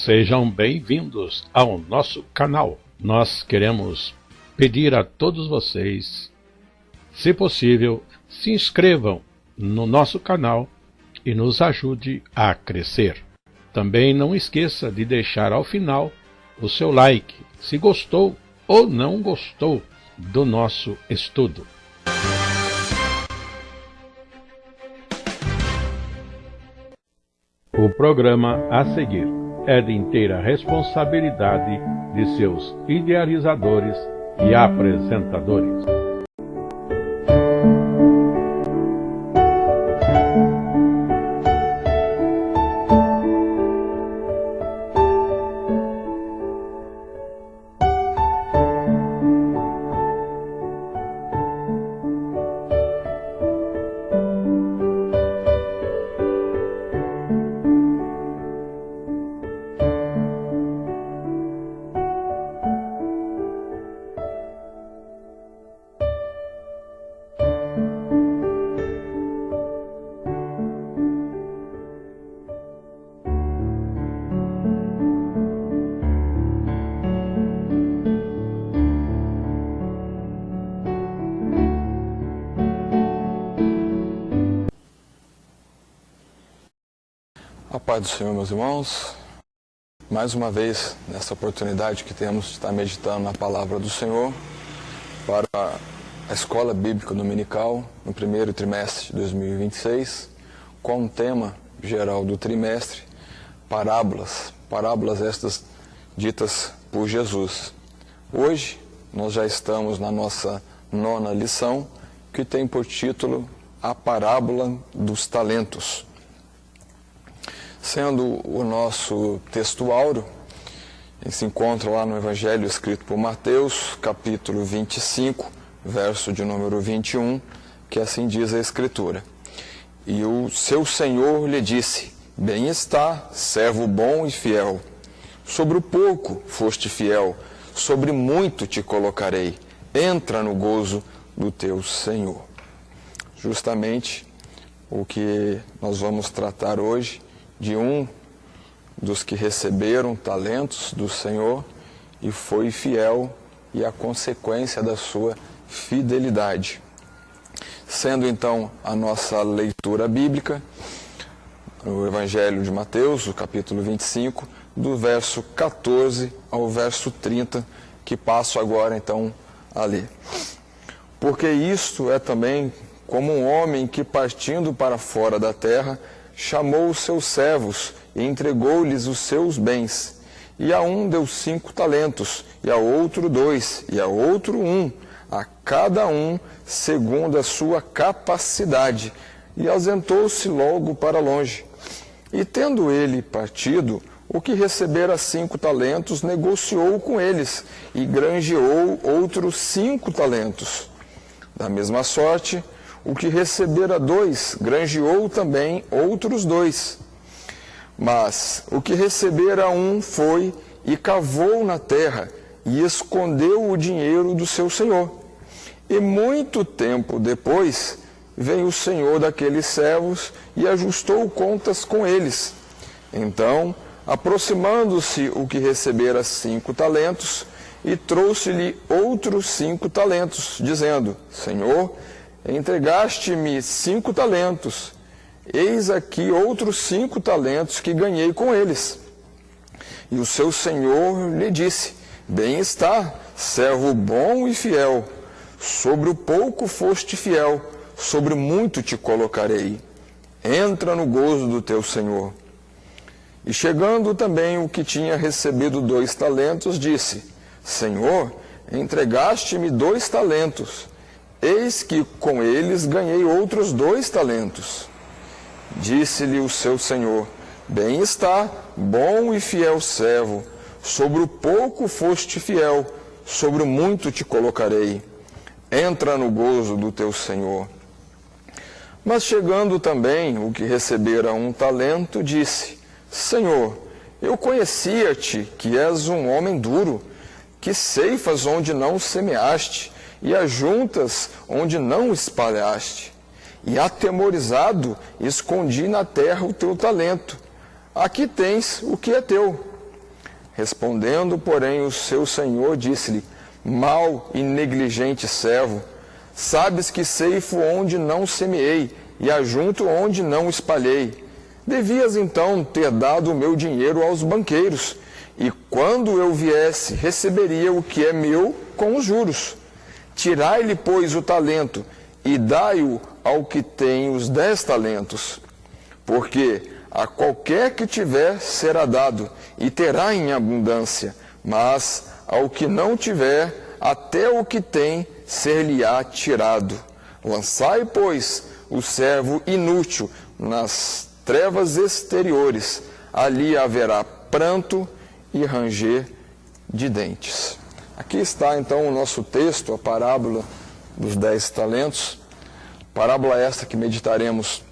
Sejam bem-vindos ao nosso canal. Nós queremos pedir a todos vocês, se possível, se inscrevam no nosso canal e nos ajude a crescer. Também não esqueça de deixar ao final o seu like, se gostou ou não gostou do nosso estudo. O programa a seguir é de inteira responsabilidade de seus idealizadores e apresentadores. A paz do Senhor, meus irmãos. Mais uma vez, nessa oportunidade que temos de estar meditando na palavra do Senhor para a Escola Bíblica Dominical no primeiro trimestre de 2026, com o tema geral do trimestre, parábolas estas ditas por Jesus. Hoje, nós já estamos na nossa 9ª lição, que tem por título A Parábola dos Talentos. Sendo o nosso texto áureo, ele se encontra lá no Evangelho escrito por Mateus, capítulo 25, verso de número 21, que assim diz a Escritura. E o seu Senhor lhe disse: Bem está, servo bom e fiel. Sobre o pouco foste fiel, sobre muito te colocarei. Entra no gozo do teu Senhor. Justamente o que nós vamos tratar hoje, de um dos que receberam talentos do Senhor e foi fiel, e a consequência da sua fidelidade. Sendo então a nossa leitura bíblica, o Evangelho de Mateus, o capítulo 25, do verso 14 ao verso 30, que passo agora então a ler. Porque isto é também como um homem que, partindo para fora da terra, chamou os seus servos e entregou-lhes os seus bens. E a um deu 5 talentos, e a outro 2, e a outro 1, a cada um segundo a sua capacidade, e ausentou-se logo para longe. E tendo ele partido, o que recebera 5 talentos negociou com eles, e granjeou outros 5 talentos. Da mesma sorte, o que recebera 2, granjeou também outros 2. Mas o que recebera 1 foi e cavou na terra, e escondeu o dinheiro do seu senhor. E muito tempo depois, veio o senhor daqueles servos e ajustou contas com eles. Então, aproximando-se o que recebera 5 talentos, e trouxe-lhe outros 5 talentos, dizendo: Senhor, entregaste-me 5 talentos, eis aqui outros 5 talentos que ganhei com eles. E o seu senhor lhe disse: Bem está, servo bom e fiel. Sobre o pouco foste fiel, sobre muito te colocarei. Entra no gozo do teu senhor. E chegando também o que tinha recebido 2 talentos, disse: Senhor, entregaste-me 2 talentos. Eis que com eles ganhei outros 2 talentos. Disse-lhe o seu senhor: Bem está, bom e fiel servo. Sobre o pouco foste fiel, sobre o muito te colocarei. Entra no gozo do teu senhor. Mas chegando também o que recebera 1 talento, disse: Senhor, eu conhecia-te que és um homem duro, que ceifas onde não semeaste, e ajuntas onde não espalhaste. E atemorizado, escondi na terra o teu talento. Aqui tens o que é teu. Respondendo, porém, o seu senhor disse-lhe: mau e negligente servo, sabes que ceifo onde não semeei e ajunto onde não espalhei. Devias então ter dado o meu dinheiro aos banqueiros, e quando eu viesse, receberia o que é meu com os juros. Tirai-lhe, pois, o talento, e dai-o ao que tem os 10 talentos. Porque a qualquer que tiver será dado, e terá em abundância, mas ao que não tiver, até o que tem ser-lhe-á tirado. Lançai, pois, o servo inútil nas trevas exteriores, ali haverá pranto e ranger de dentes. Aqui está então o nosso texto, a parábola dos 10 talentos, parábola esta que meditaremos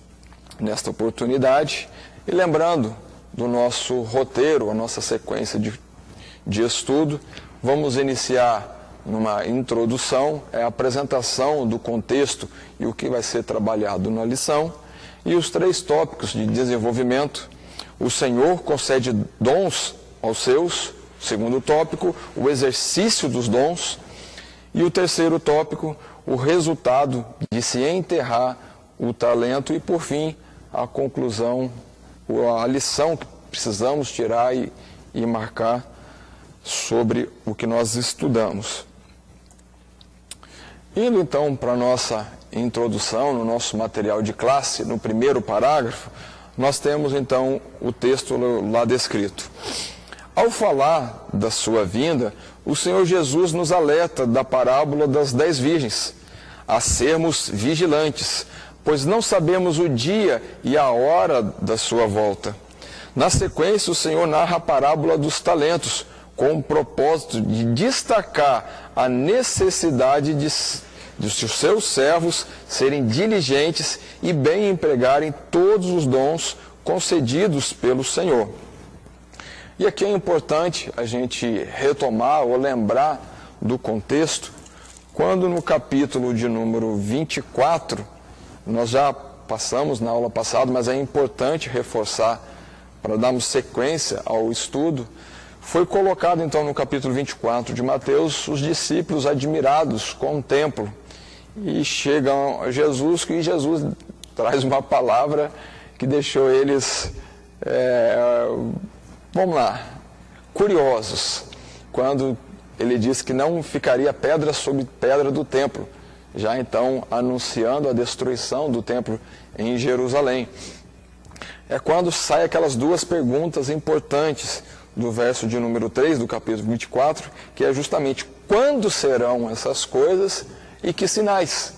nesta oportunidade, e lembrando do nosso roteiro, a nossa sequência de estudo, vamos iniciar numa introdução, a apresentação do contexto e o que vai ser trabalhado na lição, e os 3 tópicos de desenvolvimento. O Senhor concede dons aos seus, segundo tópico, o exercício dos dons, e o terceiro tópico, o resultado de se enterrar o talento, e por fim, a conclusão, a lição que precisamos tirar e marcar sobre o que nós estudamos. Indo então para a nossa introdução, no nosso material de classe, no primeiro parágrafo, nós temos então o texto lá descrito. Ao falar da sua vinda, o Senhor Jesus nos alerta da parábola das 10 virgens, a sermos vigilantes, pois não sabemos o dia e a hora da sua volta. Na sequência, o Senhor narra a parábola dos talentos, com o propósito de destacar a necessidade de os seus servos serem diligentes e bem empregarem todos os dons concedidos pelo Senhor. E aqui é importante a gente retomar ou lembrar do contexto, quando no capítulo de número 24, nós já passamos na aula passada, mas é importante reforçar para darmos sequência ao estudo, foi colocado então no capítulo 24 de Mateus os discípulos admirados com o templo, e chegam a Jesus, e Jesus traz uma palavra que deixou eles, curiosos, quando ele disse que não ficaria pedra sobre pedra do templo, já então anunciando a destruição do templo em Jerusalém. É quando saem aquelas 2 perguntas importantes do verso de número 3 do capítulo 24, que é justamente quando serão essas coisas e que sinais.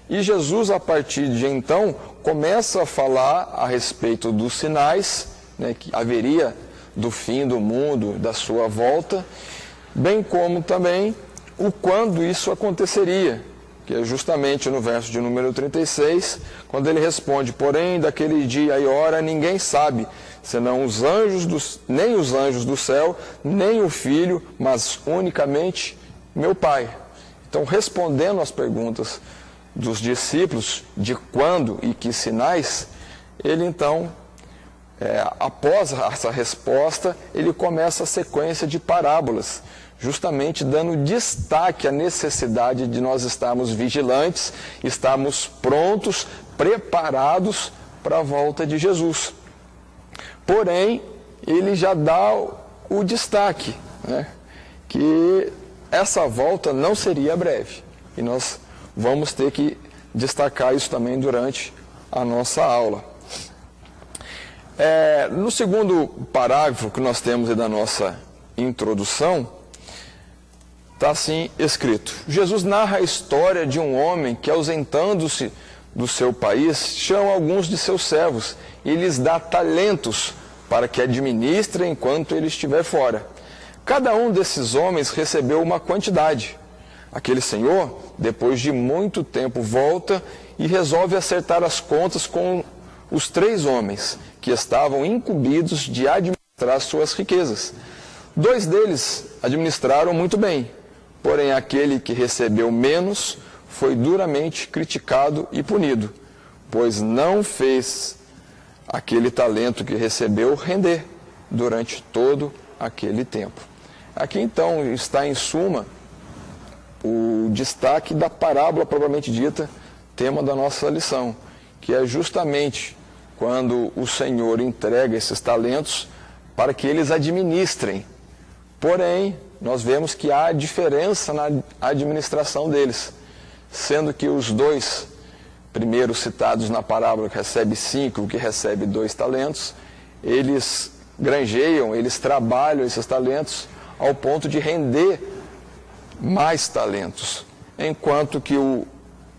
E Jesus, a partir de então, começa a falar a respeito dos sinais, que haveria do fim do mundo, da sua volta, bem como também o quando isso aconteceria, que é justamente no verso de número 36, quando ele responde: porém, daquele dia e hora ninguém sabe, senão nem os anjos do céu, nem o Filho, mas unicamente meu Pai. Então, respondendo às perguntas dos discípulos de quando e que sinais, ele então, após essa resposta, ele começa a sequência de parábolas, justamente dando destaque à necessidade de nós estarmos vigilantes, estarmos prontos, preparados para a volta de Jesus. Porém, ele já dá o destaque, que essa volta não seria breve. E nós vamos ter que destacar isso também durante a nossa aula. No segundo parágrafo que nós temos aí da nossa introdução, está assim escrito: Jesus narra a história de um homem que, ausentando-se do seu país, chama alguns de seus servos e lhes dá talentos para que administrem enquanto ele estiver fora. Cada um desses homens recebeu uma quantidade. Aquele senhor, depois de muito tempo, volta e resolve acertar as contas com os 3 homens que estavam incumbidos de administrar suas riquezas. 2 deles administraram muito bem, porém aquele que recebeu menos foi duramente criticado e punido, pois não fez aquele talento que recebeu render durante todo aquele tempo. Aqui então está em suma o destaque da parábola propriamente dita, tema da nossa lição, que é justamente quando o Senhor entrega esses talentos para que eles administrem. Porém, nós vemos que há diferença na administração deles, sendo que os dois primeiros citados na parábola, que recebe 5, que recebe 2 talentos, eles granjeiam, eles trabalham esses talentos ao ponto de render mais talentos, enquanto que o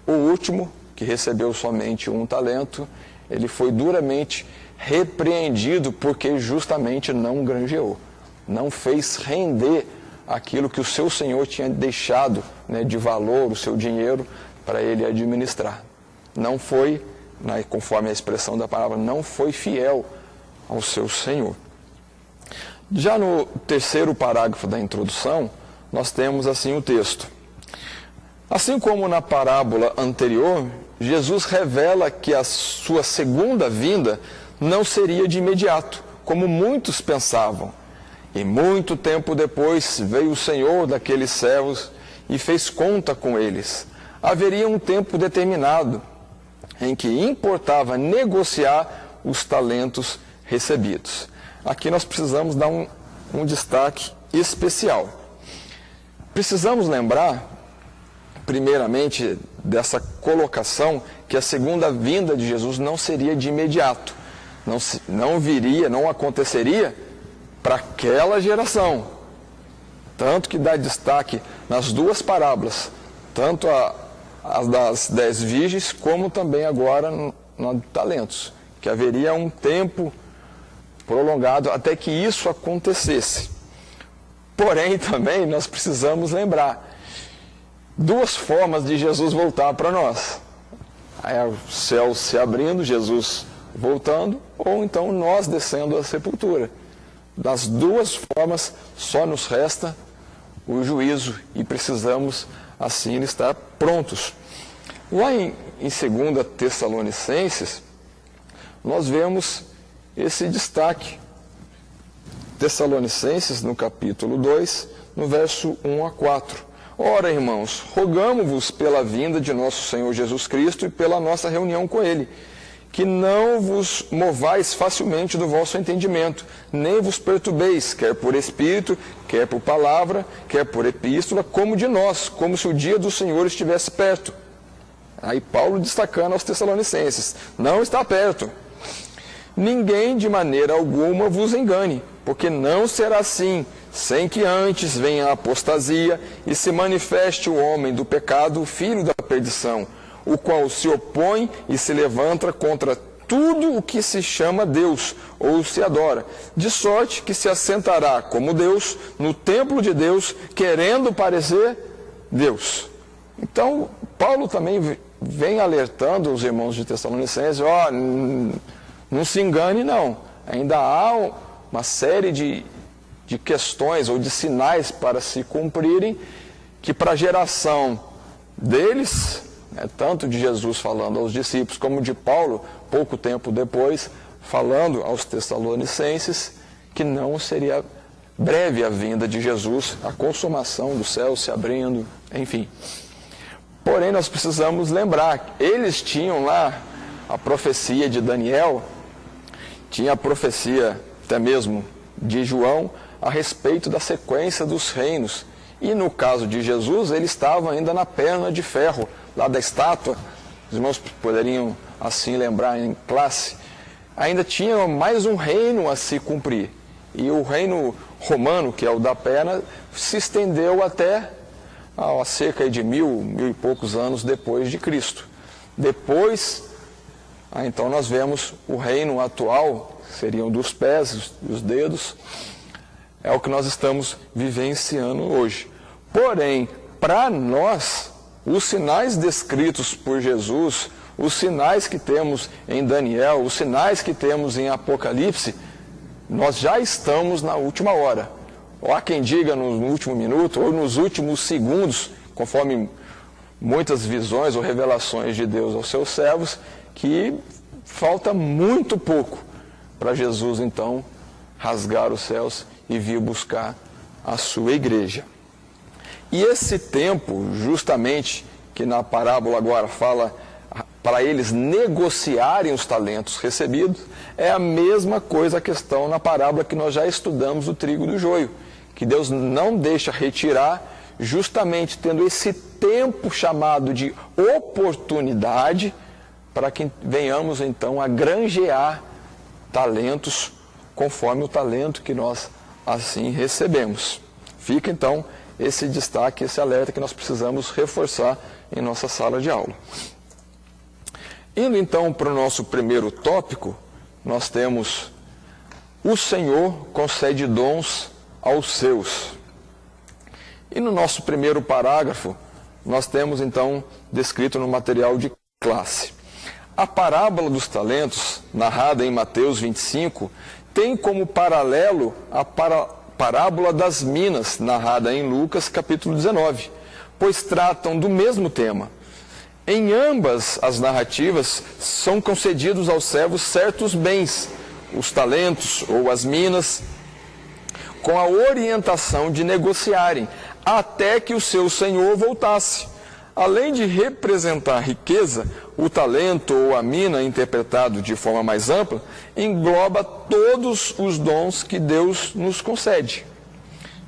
último, que recebeu somente 1 talento, ele foi duramente repreendido porque justamente não granjeou, não fez render aquilo que o seu senhor tinha deixado, né, de valor, o seu dinheiro, para ele administrar. Não foi, né, conforme a expressão da palavra, não foi fiel ao seu senhor. Já no terceiro parágrafo da introdução, nós temos assim o texto. Assim como na parábola anterior, Jesus revela que a sua segunda vinda não seria de imediato, como muitos pensavam. E muito tempo depois veio o Senhor daqueles servos e fez conta com eles. Haveria um tempo determinado em que importava negociar os talentos recebidos. Aqui nós precisamos dar um destaque especial. Precisamos lembrar, primeiramente, dessa colocação que a segunda vinda de Jesus não seria de imediato. Não viria, não aconteceria para aquela geração. Tanto que dá destaque nas duas parábolas, tanto as das 10 virgens, como também agora no talentos, que haveria um tempo prolongado até que isso acontecesse. Porém, também nós precisamos lembrar duas formas de Jesus voltar para nós. É o céu se abrindo, Jesus voltando, ou então nós descendo à sepultura. Das duas formas, só nos resta o juízo e precisamos, assim, estar prontos. Lá em 2 Tessalonicenses, nós vemos esse destaque. Tessalonicenses, no capítulo 2, no verso 1 a 4. Ora, irmãos, rogamo-vos pela vinda de nosso Senhor Jesus Cristo e pela nossa reunião com Ele, que não vos movais facilmente do vosso entendimento, nem vos perturbeis, quer por espírito, quer por palavra, quer por epístola, como de nós, como se o dia do Senhor estivesse perto. Aí Paulo destacando aos Tessalonicenses, não está perto. Ninguém de maneira alguma vos engane, porque não será assim, sem que antes venha a apostasia e se manifeste o homem do pecado, o filho da perdição, o qual se opõe e se levanta contra tudo o que se chama Deus ou se adora, de sorte que se assentará como Deus no templo de Deus, querendo parecer Deus. Então, Paulo também vem alertando os irmãos de Tessalonicenses, não se engane não, ainda há uma série de questões ou de sinais para se cumprirem, que para a geração deles, tanto de Jesus falando aos discípulos, como de Paulo, pouco tempo depois, falando aos Tessalonicenses, que não seria breve a vinda de Jesus, a consumação do céu se abrindo, enfim. Porém, nós precisamos lembrar, eles tinham lá a profecia de Daniel, tinha a profecia até mesmo de João, a respeito da sequência dos reinos. E no caso de Jesus, ele estava ainda na perna de ferro, lá da estátua. Os irmãos poderiam assim lembrar em classe. Ainda tinha mais um reino a se cumprir. E o reino romano, que é o da perna, se estendeu até a cerca de mil e poucos anos depois de Cristo. Depois, então nós vemos o reino atual, seriam dos pés, dos dedos, é o que nós estamos vivenciando hoje. Porém, para nós, os sinais descritos por Jesus, os sinais que temos em Daniel, os sinais que temos em Apocalipse, nós já estamos na última hora. Ou há quem diga no último minuto, ou nos últimos segundos, conforme muitas visões ou revelações de Deus aos seus servos, que falta muito pouco para Jesus, então, rasgar os céus e vir buscar a sua igreja. E esse tempo, justamente, que na parábola agora fala para eles negociarem os talentos recebidos, é a mesma coisa a questão na parábola que nós já estudamos do trigo e do joio, que Deus não deixa retirar, justamente tendo esse tempo chamado de oportunidade, para que venhamos então a granjear talentos conforme o talento que nós assim recebemos. Fica então esse destaque, esse alerta que nós precisamos reforçar em nossa sala de aula. Indo então para o nosso primeiro tópico, nós temos: o Senhor concede dons aos seus. E no nosso primeiro parágrafo, nós temos então descrito no material de classe: a parábola dos talentos, narrada em Mateus 25, tem como paralelo a parábola das minas, narrada em Lucas capítulo 19, pois tratam do mesmo tema. Em ambas as narrativas são concedidos aos servos certos bens, os talentos ou as minas, com a orientação de negociarem, até que o seu senhor voltasse. Além de representar riqueza, o talento ou a mina, interpretado de forma mais ampla, engloba todos os dons que Deus nos concede.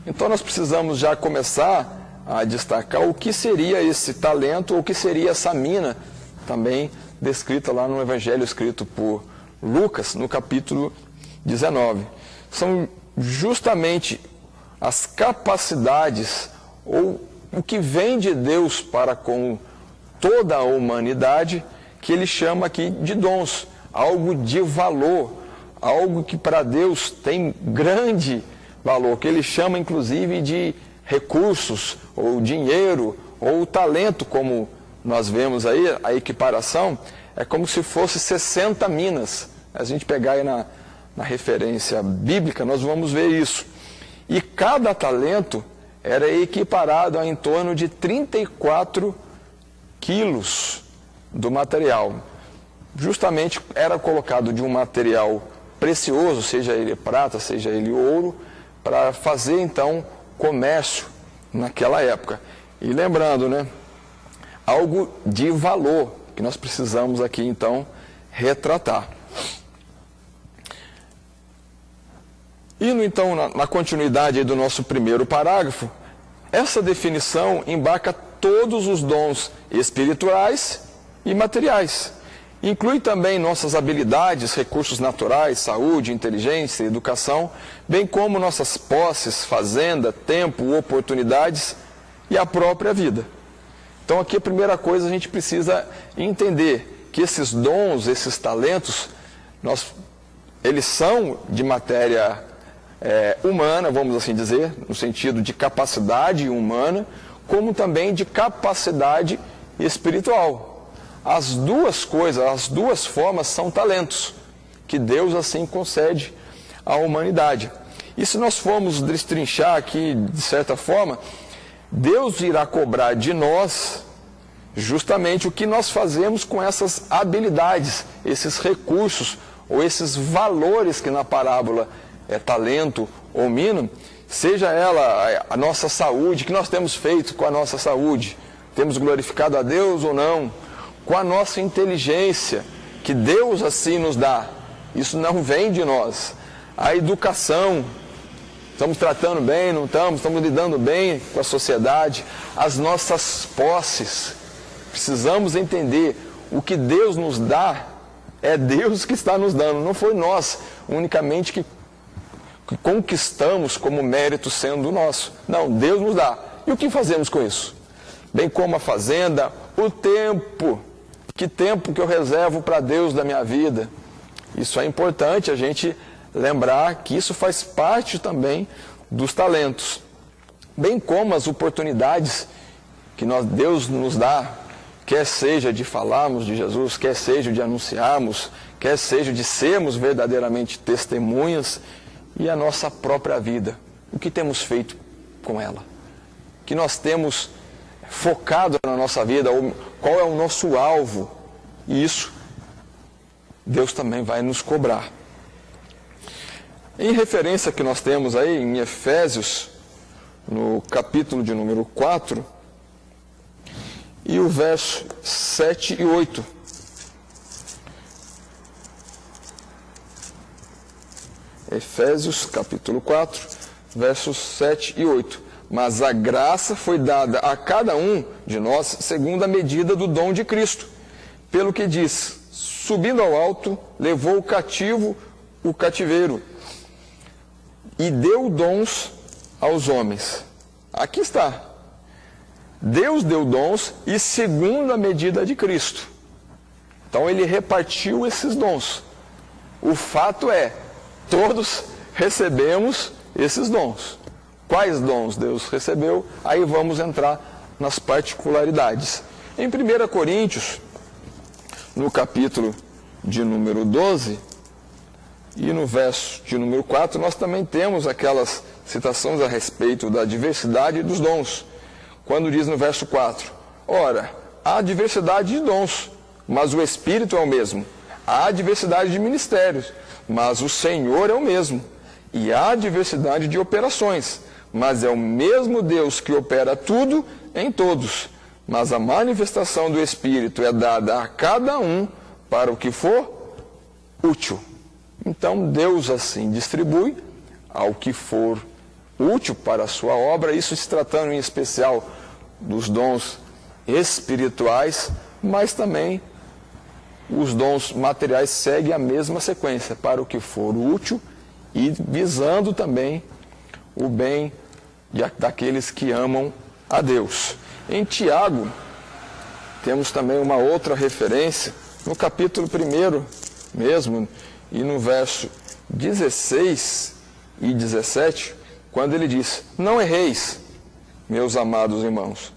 Então nós precisamos já começar a destacar o que seria esse talento, ou o que seria essa mina, também descrita lá no Evangelho escrito por Lucas, no capítulo 19. São justamente as capacidades, ou o que vem de Deus para com toda a humanidade, que ele chama aqui de dons, algo de valor, algo que para Deus tem grande valor, que ele chama inclusive de recursos, ou dinheiro, ou talento, como nós vemos aí, a equiparação, é como se fosse 60 minas. A gente pegar aí na referência bíblica, nós vamos ver isso. E cada talento era equiparado a em torno de 34 quilos do material. Justamente era colocado de um material precioso, seja ele prata, seja ele ouro, para fazer então comércio naquela época. E lembrando, né, algo de valor que nós precisamos aqui então retratar. Indo então na continuidade aí do nosso primeiro parágrafo, essa definição embarca todos os dons espirituais e materiais. Inclui também nossas habilidades, recursos naturais, saúde, inteligência, educação, bem como nossas posses, fazenda, tempo, oportunidades e a própria vida. Então aqui a primeira coisa a gente precisa entender que esses dons, esses talentos, eles são de matéria humana, vamos assim dizer, no sentido de capacidade humana, como também de capacidade espiritual. As duas coisas, as duas formas são talentos, que Deus assim concede à humanidade. E se nós formos destrinchar aqui, de certa forma, Deus irá cobrar de nós justamente o que nós fazemos com essas habilidades, esses recursos, ou esses valores que na parábola é talento ou mina, seja ela a nossa saúde, o que nós temos feito com a nossa saúde, temos glorificado a Deus ou não, com a nossa inteligência, que Deus assim nos dá, isso não vem de nós. A educação, estamos tratando bem, não estamos lidando bem com a sociedade, as nossas posses, precisamos entender, o que Deus nos dá, é Deus que está nos dando, não foi nós unicamente que conquistamos como mérito sendo nosso, não, Deus nos dá. E o que fazemos com isso? Bem como a fazenda, o tempo, que tempo que eu reservo para Deus da minha vida? Isso é importante a gente lembrar que isso faz parte também dos talentos. Bem como as oportunidades que Deus nos dá, quer seja de falarmos de Jesus, quer seja de anunciarmos, quer seja de sermos verdadeiramente testemunhas, e a nossa própria vida. O que temos feito com ela? O que nós temos focado na nossa vida, qual é o nosso alvo, e isso Deus também vai nos cobrar. Em referência que nós temos aí em Efésios, no capítulo de número 4, e o verso 7 e 8. Efésios, capítulo 4, versos 7 e 8. Mas a graça foi dada a cada um de nós segundo a medida do dom de Cristo. Pelo que diz, subindo ao alto, levou o cativo o cativeiro e deu dons aos homens. Aqui está. Deus deu dons e segundo a medida de Cristo. Então ele repartiu esses dons. O fato é, todos recebemos esses dons. Quais dons Deus recebeu? Aí vamos entrar nas particularidades. Em 1 Coríntios, no capítulo de número 12, e no verso de número 4, nós também temos aquelas citações a respeito da diversidade dos dons. Quando diz no verso 4, ora, há diversidade de dons, mas o Espírito é o mesmo. Há diversidade de ministérios, mas o Senhor é o mesmo. E há diversidade de operações, mas é o mesmo Deus que opera tudo em todos. Mas a manifestação do Espírito é dada a cada um para o que for útil. Então Deus assim distribui ao que for útil para a sua obra, isso se tratando em especial dos dons espirituais, mas também os dons materiais seguem a mesma sequência, para o que for útil e visando também o bem daqueles que amam a Deus. Em Tiago, temos também uma outra referência, no capítulo 1 mesmo, e no verso 16 e 17, quando ele diz, não erreis, meus amados irmãos,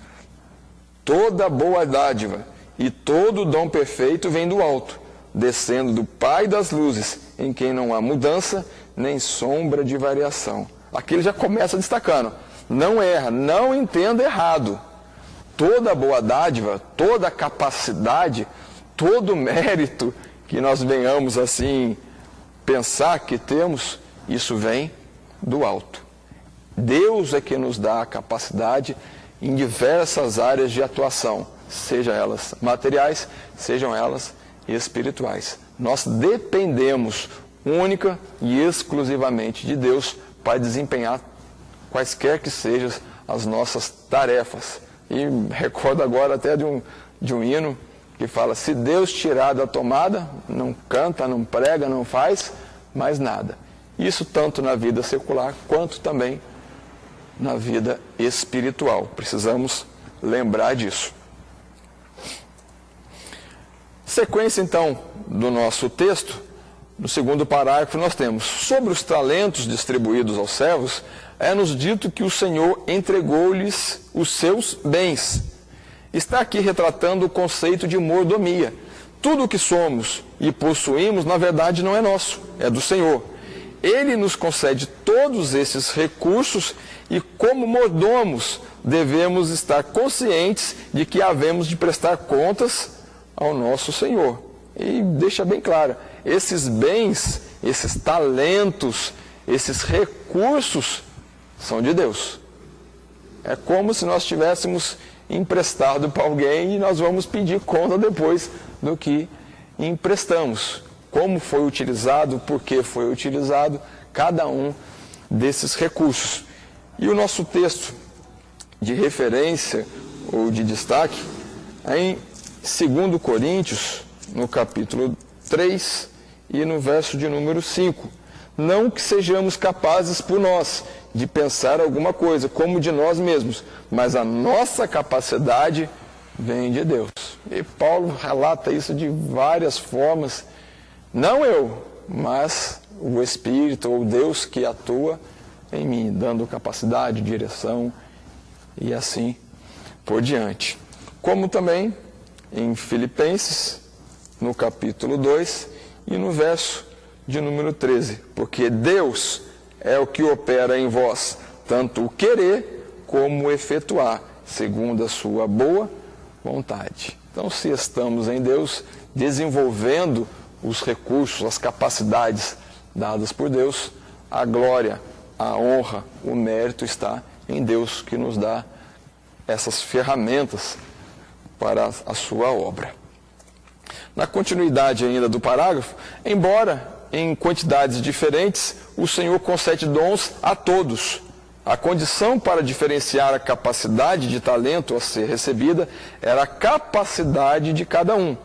toda boa dádiva e todo dom perfeito vem do alto, descendo do Pai das luzes, em quem não há mudança nem sombra de variação. Aqui ele já começa destacando, não erra, não entenda errado. Toda boa dádiva, toda capacidade, todo mérito que nós venhamos assim pensar que temos, isso vem do alto. Deus é que nos dá a capacidade em diversas áreas de atuação, sejam elas materiais, sejam elas espirituais. Nós dependemos única e exclusivamente de Deus para desempenhar quaisquer que sejam as nossas tarefas. E recordo agora até de um hino que fala, se Deus tirar da tomada, não canta, não prega, não faz mais nada. Isso tanto na vida secular, quanto também na vida espiritual. Precisamos lembrar disso. Sequência, então, do nosso texto, no segundo parágrafo nós temos, sobre os talentos distribuídos aos servos, é-nos dito que o Senhor entregou-lhes os seus bens. Está aqui retratando o conceito de mordomia. Tudo o que somos e possuímos, na verdade, não é nosso, é do Senhor. Ele nos concede todos esses recursos e, como mordomos, devemos estar conscientes de que havemos de prestar contas ao nosso Senhor. E deixa bem claro, esses bens, esses talentos, esses recursos são de Deus. É como se nós tivéssemos emprestado para alguém e nós vamos pedir conta depois do que emprestamos. Como foi utilizado, por que foi utilizado cada um desses recursos. E o nosso texto de referência ou de destaque é em 2 Coríntios, no capítulo 3 e no verso de número 5. Não que sejamos capazes por nós de pensar alguma coisa, como de nós mesmos, mas a nossa capacidade vem de Deus. E Paulo relata isso de várias formas, não eu, mas o Espírito ou Deus que atua em mim, dando capacidade, direção e assim por diante. Como também em Filipenses, no capítulo 2 e no verso de número 13, porque Deus é o que opera em vós, tanto o querer como o efetuar, segundo a sua boa vontade. Então, se estamos em Deus, desenvolvendo os recursos, as capacidades dadas por Deus, a glória, a honra, o mérito está em Deus, que nos dá essas ferramentas para a sua obra. Na continuidade ainda do parágrafo, embora em quantidades diferentes, o Senhor concede dons a todos. A condição para diferenciar a capacidade de talento a ser recebida era a capacidade de cada um.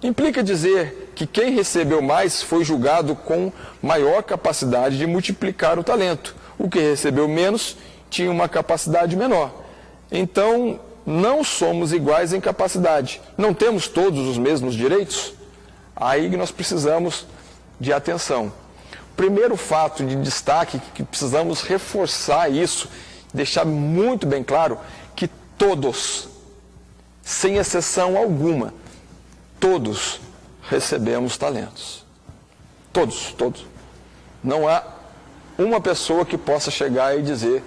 Implica dizer que quem recebeu mais foi julgado com maior capacidade de multiplicar o talento. O que recebeu menos tinha uma capacidade menor. Então, não somos iguais em capacidade. Não temos todos os mesmos direitos? Aí nós precisamos de atenção. Primeiro fato de destaque, que precisamos reforçar isso, deixar muito bem claro, que todos, sem exceção alguma, todos recebemos talentos. Todos. Não há uma pessoa que possa chegar e dizer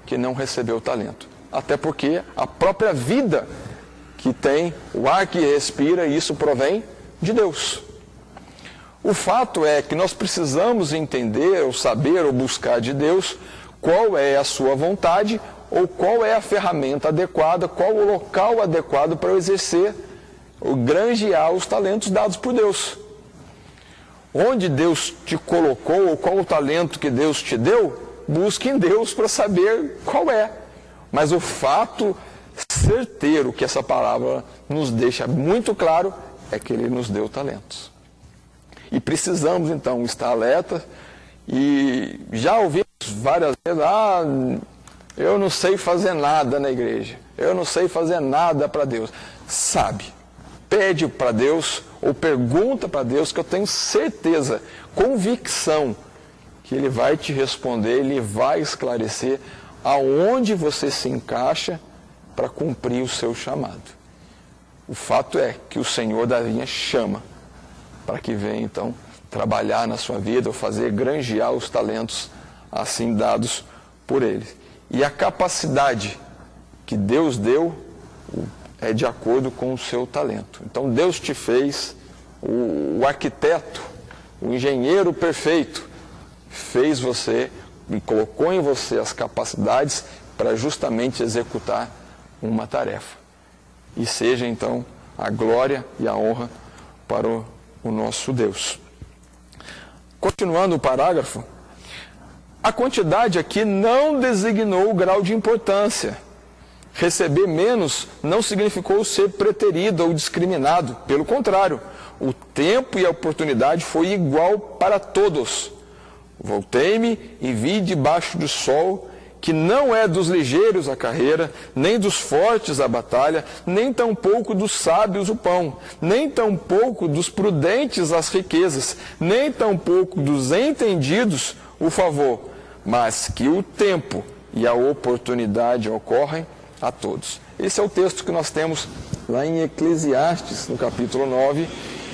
que não recebeu talento. Até porque a própria vida que tem, o ar que respira, isso provém de Deus. O fato é que nós precisamos entender, ou saber, ou buscar de Deus qual é a sua vontade, ou qual é a ferramenta adequada, qual o local adequado para eu exercer, ou granjear os talentos dados por Deus. Onde Deus te colocou, ou qual o talento que Deus te deu, busque em Deus para saber qual é. Mas o fato certeiro que essa palavra nos deixa muito claro é que Ele nos deu talentos. E precisamos, então, estar alerta. E já ouvimos várias vezes, eu não sei fazer nada na igreja, eu não sei fazer nada para Deus. Sabe, pede para Deus, ou pergunta para Deus, que eu tenho certeza, convicção, que Ele vai te responder, Ele vai esclarecer aonde você se encaixa para cumprir o seu chamado. O fato é que o Senhor da vinha chama para que venha, então, trabalhar na sua vida, ou fazer granjear os talentos assim dados por Ele. E a capacidade que Deus deu é de acordo com o seu talento. Então, Deus te fez o arquiteto, o engenheiro perfeito, fez você e colocou em você as capacidades para justamente executar uma tarefa. E seja, então, a glória e a honra para o nosso Deus. Continuando o parágrafo, a quantidade aqui não designou o grau de importância. Receber menos não significou ser preterido ou discriminado. Pelo contrário, o tempo e a oportunidade foi igual para todos. Voltei-me e vi debaixo do sol que não é dos ligeiros a carreira, nem dos fortes a batalha, nem tampouco dos sábios o pão, nem tampouco dos prudentes as riquezas, nem tampouco dos entendidos o favor, mas que o tempo e a oportunidade ocorrem a todos. Esse é o texto que nós temos lá em Eclesiastes, no capítulo 9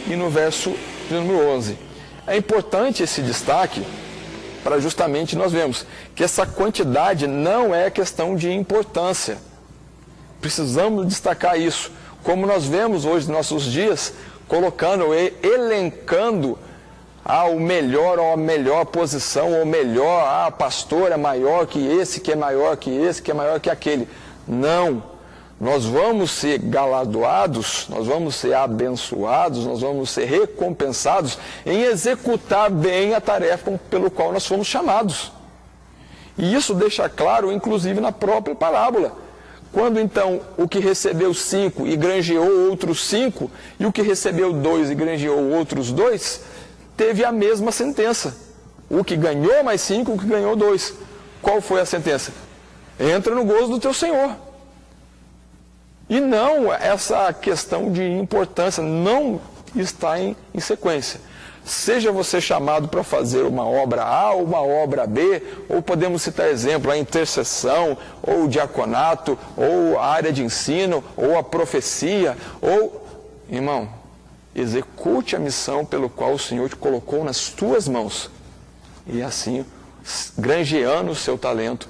e no verso de número 11. É importante esse destaque, para justamente nós vemos que essa quantidade não é questão de importância. Precisamos destacar isso. Como nós vemos hoje nos nossos dias, colocando, elencando o melhor ou a melhor posição, ou melhor, pastor é maior que esse, que é maior que esse, que é maior que aquele. Não. Nós vamos ser galardoados, nós vamos ser abençoados, nós vamos ser recompensados em executar bem a tarefa pelo qual nós fomos chamados. E isso deixa claro, inclusive, na própria parábola. Quando, então, o que recebeu 5 e granjeou outros 5, e o que recebeu 2 e granjeou outros 2, teve a mesma sentença. O que ganhou mais 5, o que ganhou 2. Qual foi a sentença? Entra no gozo do teu Senhor. E não, essa questão de importância não está em sequência. Seja você chamado para fazer uma obra A ou uma obra B, ou podemos citar exemplo, a intercessão, ou o diaconato, ou a área de ensino, ou a profecia, ou... Irmão, execute a missão pelo qual o Senhor te colocou nas tuas mãos. E assim, granjeando o seu talento,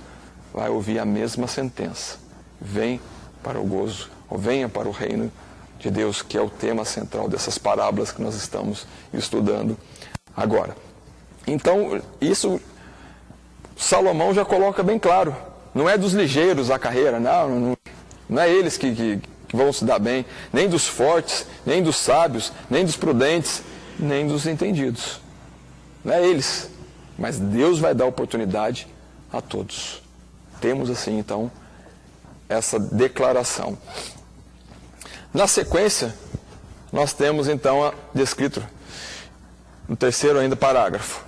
vai ouvir a mesma sentença. Vem para o gozo, ou venha para o reino de Deus, que é o tema central dessas parábolas que nós estamos estudando agora. Então, isso Salomão já coloca bem claro, não é dos ligeiros a carreira, não é eles que vão se dar bem, nem dos fortes, nem dos sábios, nem dos prudentes, nem dos entendidos. Não é eles, mas Deus vai dar oportunidade a todos. Temos assim, então, essa declaração. Na sequência, nós temos, então, descrito no terceiro ainda parágrafo.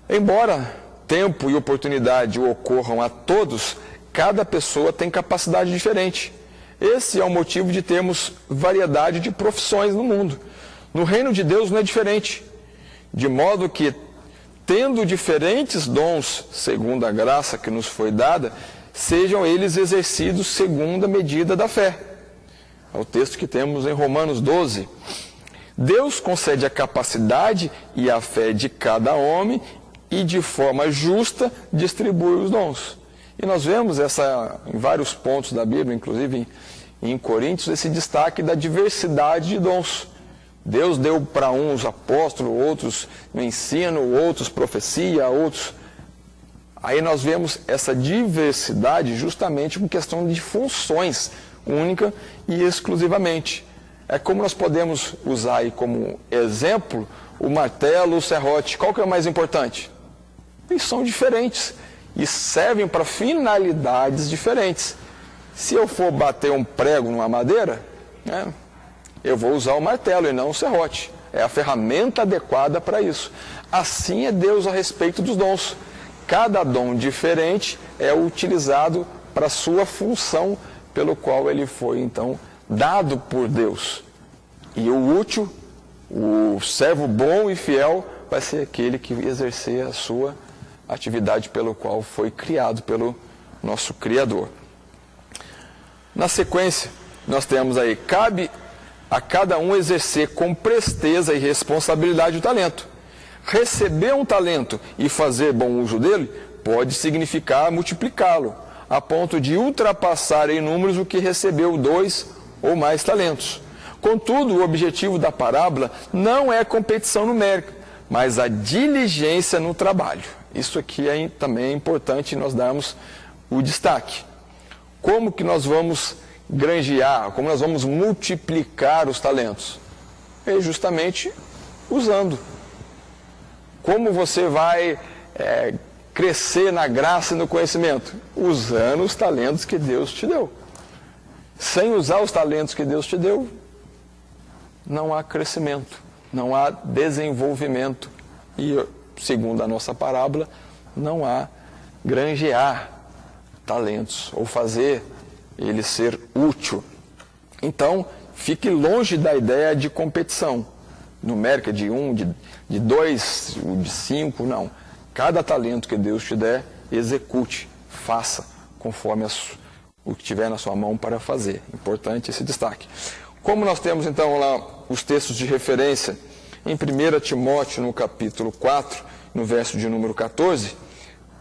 Embora tempo e oportunidade ocorram a todos, cada pessoa tem capacidade diferente. Esse é o motivo de termos variedade de profissões no mundo. No reino de Deus não é diferente. De modo que, tendo diferentes dons, segundo a graça que nos foi dada, sejam eles exercidos segundo a medida da fé. É o texto que temos em Romanos 12. Deus concede a capacidade e a fé de cada homem e de forma justa distribui os dons. E nós vemos em vários pontos da Bíblia, inclusive em Coríntios, esse destaque da diversidade de dons. Deus deu para uns apóstolos, outros no ensino, outros profecia, outros... Aí nós vemos essa diversidade justamente com questão de funções, única e exclusivamente. É como nós podemos usar aí como exemplo o martelo, o serrote. Qual que é o mais importante? Eles são diferentes e servem para finalidades diferentes. Se eu for bater um prego numa madeira, eu vou usar o martelo e não o serrote. É a ferramenta adequada para isso. Assim é Deus a respeito dos dons. Cada dom diferente é utilizado para a sua função, pelo qual ele foi, então, dado por Deus. E o útil, o servo bom e fiel, vai ser aquele que exercer a sua atividade pelo qual foi criado pelo nosso Criador. Na sequência, nós temos aí, cabe a cada um exercer com presteza e responsabilidade o talento. Receber um talento e fazer bom uso dele pode significar multiplicá-lo, a ponto de ultrapassar em números o que recebeu 2 ou mais talentos. Contudo, o objetivo da parábola não é competição numérica, mas a diligência no trabalho. Isso aqui também é importante nós darmos o destaque. Como que nós vamos granjear, como nós vamos multiplicar os talentos? É justamente usando. Como você vai crescer na graça e no conhecimento? Usando os talentos que Deus te deu. Sem usar os talentos que Deus te deu, não há crescimento, não há desenvolvimento. E, segundo a nossa parábola, não há granjear talentos ou fazer ele ser útil. Então, fique longe da ideia de competição numérica de 1, de 2, de 5, não. Cada talento que Deus te der, execute, faça conforme o que tiver na sua mão para fazer. Importante esse destaque. Como nós temos então lá os textos de referência em 1 Timóteo, no capítulo 4, no verso de número 14,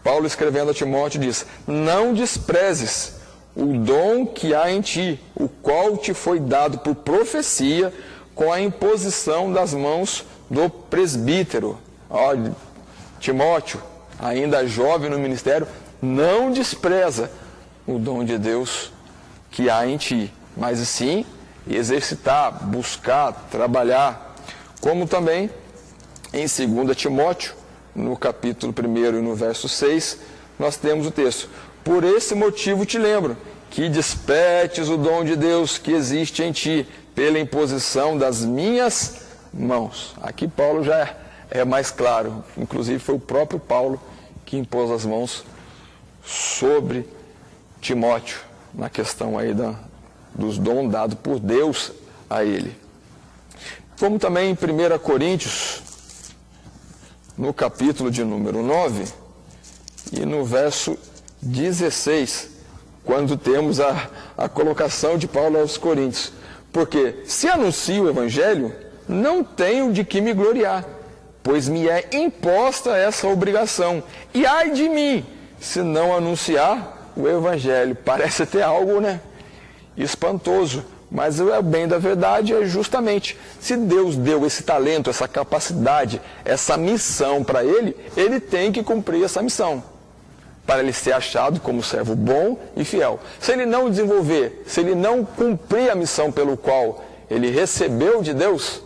Paulo escrevendo a Timóteo diz: não desprezes o dom que há em ti, o qual te foi dado por profecia com a imposição das mãos do presbítero. Olha, Timóteo, ainda jovem no ministério, não despreza o dom de Deus que há em ti, mas sim exercitar, buscar, trabalhar. Como também em 2 Timóteo, no capítulo 1 e no verso 6, nós temos o texto: por esse motivo te lembro que despertes o dom de Deus que existe em ti, pela imposição das minhas mãos. Aqui Paulo já é mais claro, inclusive foi o próprio Paulo que impôs as mãos sobre Timóteo, na questão aí dos dons dados por Deus a ele. Como também em 1 Coríntios, no capítulo de número 9, e no verso 16, quando temos a colocação de Paulo aos Coríntios. Porque se anuncio o Evangelho, não tenho de que me gloriar, pois me é imposta essa obrigação. E ai de mim, se não anunciar o Evangelho. Parece ter algo, espantoso. Mas o bem da verdade é justamente, se Deus deu esse talento, essa capacidade, essa missão para ele, ele tem que cumprir essa missão. para ele ser achado como servo bom e fiel. Se ele não desenvolver, se ele não cumprir a missão pelo qual ele recebeu de Deus,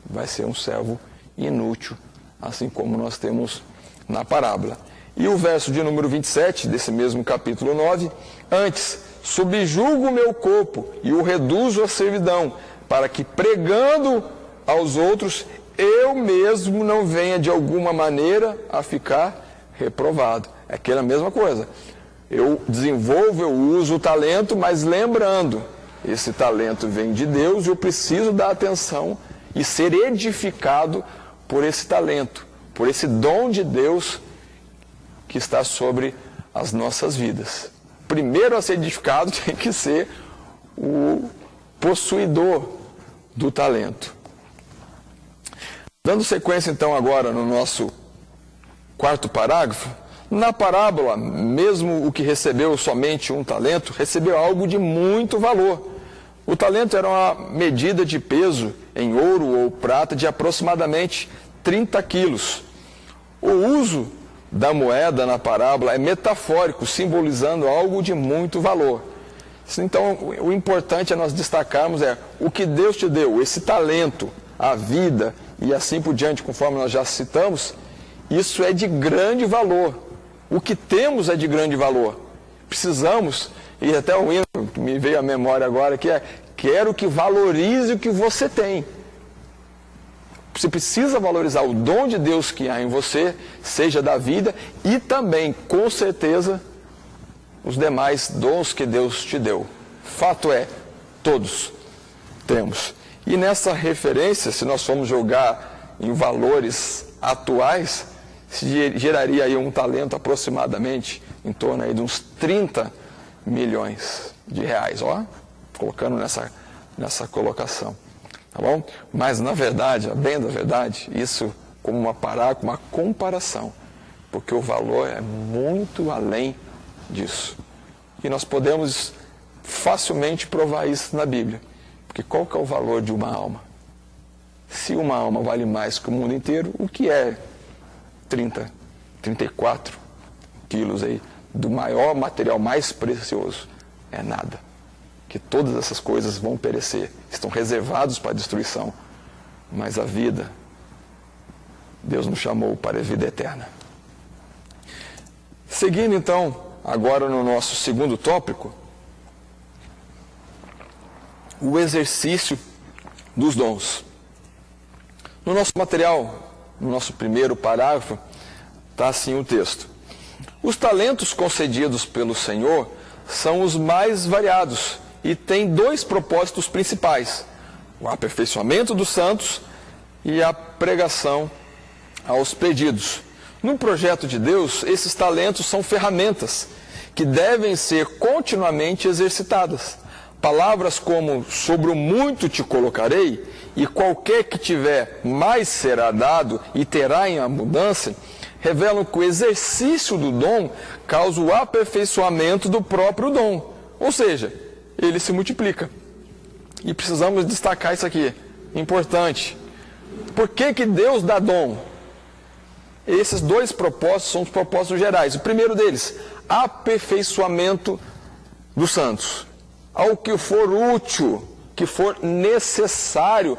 vai ser um servo inútil, assim como nós temos na parábola. E o verso de número 27, desse mesmo capítulo 9, antes, subjugo o meu corpo e o reduzo à servidão, para que pregando aos outros, eu mesmo não venha de alguma maneira a ficar reprovado. É aquela mesma coisa. Eu desenvolvo, eu uso o talento, mas lembrando, esse talento vem de Deus e eu preciso dar atenção e ser edificado por esse talento, por esse dom de Deus que está sobre as nossas vidas. Primeiro a ser edificado tem que ser o possuidor do talento. Dando sequência então agora no nosso quarto parágrafo, na parábola, mesmo o que recebeu somente um talento, recebeu algo de muito valor. O talento era uma medida de peso em ouro ou prata de aproximadamente 30 quilos. O uso da moeda na parábola é metafórico, simbolizando algo de muito valor. Então, o importante é nós destacarmos o que Deus te deu, esse talento, a vida e assim por diante, conforme nós já citamos, isso é de grande valor. O que temos é de grande valor. Precisamos, e até o hino que me veio à memória agora, que é: quero que valorize o que você tem. Você precisa valorizar o dom de Deus que há em você, seja da vida, e também, com certeza, os demais dons que Deus te deu. Fato é, todos temos. E nessa referência, se nós formos jogar em valores atuais, se geraria aí um talento aproximadamente em torno aí de uns 30 milhões de reais, ó, colocando nessa colocação, tá bom? Mas na verdade, a bem da verdade, isso como uma comparação, porque o valor é muito além disso. E nós podemos facilmente provar isso na Bíblia, porque qual que é o valor de uma alma? Se uma alma vale mais que o mundo inteiro, o que é 34 quilos aí do maior material mais precioso? É nada. Que todas essas coisas vão perecer, estão reservados para a destruição, mas a vida, Deus nos chamou para a vida eterna. Seguindo então, agora no nosso segundo tópico, o exercício dos dons. No nosso material, no nosso primeiro parágrafo, está assim o texto: os talentos concedidos pelo Senhor são os mais variados e têm dois propósitos principais: o aperfeiçoamento dos santos e a pregação aos perdidos. No projeto de Deus, esses talentos são ferramentas que devem ser continuamente exercitadas. Palavras como sobre o muito te colocarei e qualquer que tiver mais será dado e terá em abundância, revelam que o exercício do dom causa o aperfeiçoamento do próprio dom. Ou seja, ele se multiplica. E precisamos destacar isso aqui, importante. Por que Deus dá dom? Esses dois propósitos são os propósitos gerais. O primeiro deles, aperfeiçoamento dos santos. Ao que for útil, que for necessário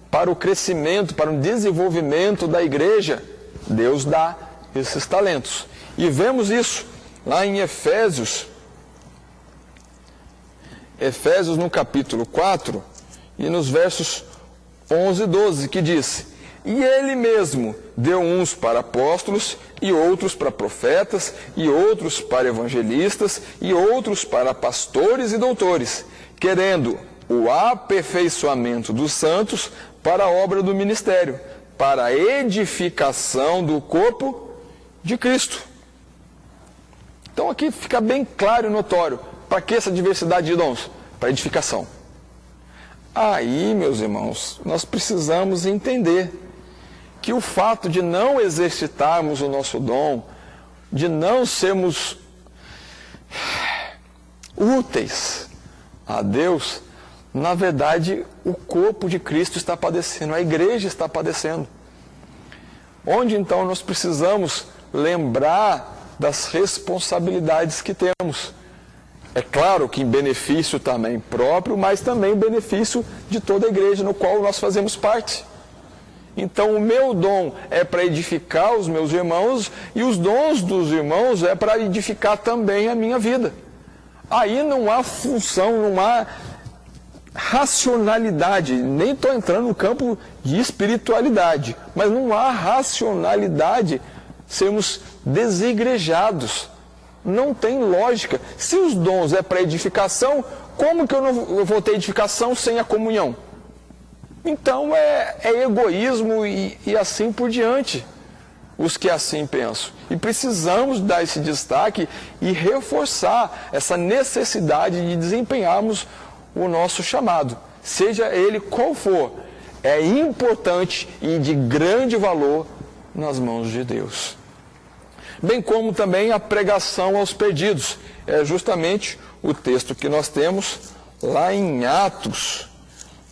para o crescimento, para o desenvolvimento da igreja, Deus dá esses talentos. E vemos isso lá em Efésios no capítulo 4 e nos versos 11 e 12, que diz: e ele mesmo deu uns para apóstolos, e outros para profetas, e outros para evangelistas, e outros para pastores e doutores, querendo o aperfeiçoamento dos santos para a obra do ministério, para a edificação do corpo de Cristo. Então aqui fica bem claro e notório, para que essa diversidade de dons? Para edificação. Aí, meus irmãos, nós precisamos entender que o fato de não exercitarmos o nosso dom, de não sermos úteis a Deus, na verdade, o corpo de Cristo está padecendo, a igreja está padecendo. Onde então nós precisamos lembrar das responsabilidades que temos. É claro que em benefício também próprio, mas também em benefício de toda a igreja no qual nós fazemos parte. Então o meu dom é para edificar os meus irmãos e os dons dos irmãos é para edificar também a minha vida. Aí não há função, não há racionalidade, nem estou entrando no campo de espiritualidade, mas não há racionalidade sermos desigrejados. Não tem lógica. Se os dons é para edificação, como que eu vou ter edificação sem a comunhão? Então é egoísmo e assim por diante, os que assim pensam. E precisamos dar esse destaque e reforçar essa necessidade de desempenharmos o nosso chamado, seja ele qual for. É importante e de grande valor nas mãos de Deus. Bem como também a pregação aos perdidos. É justamente o texto que nós temos lá em Atos,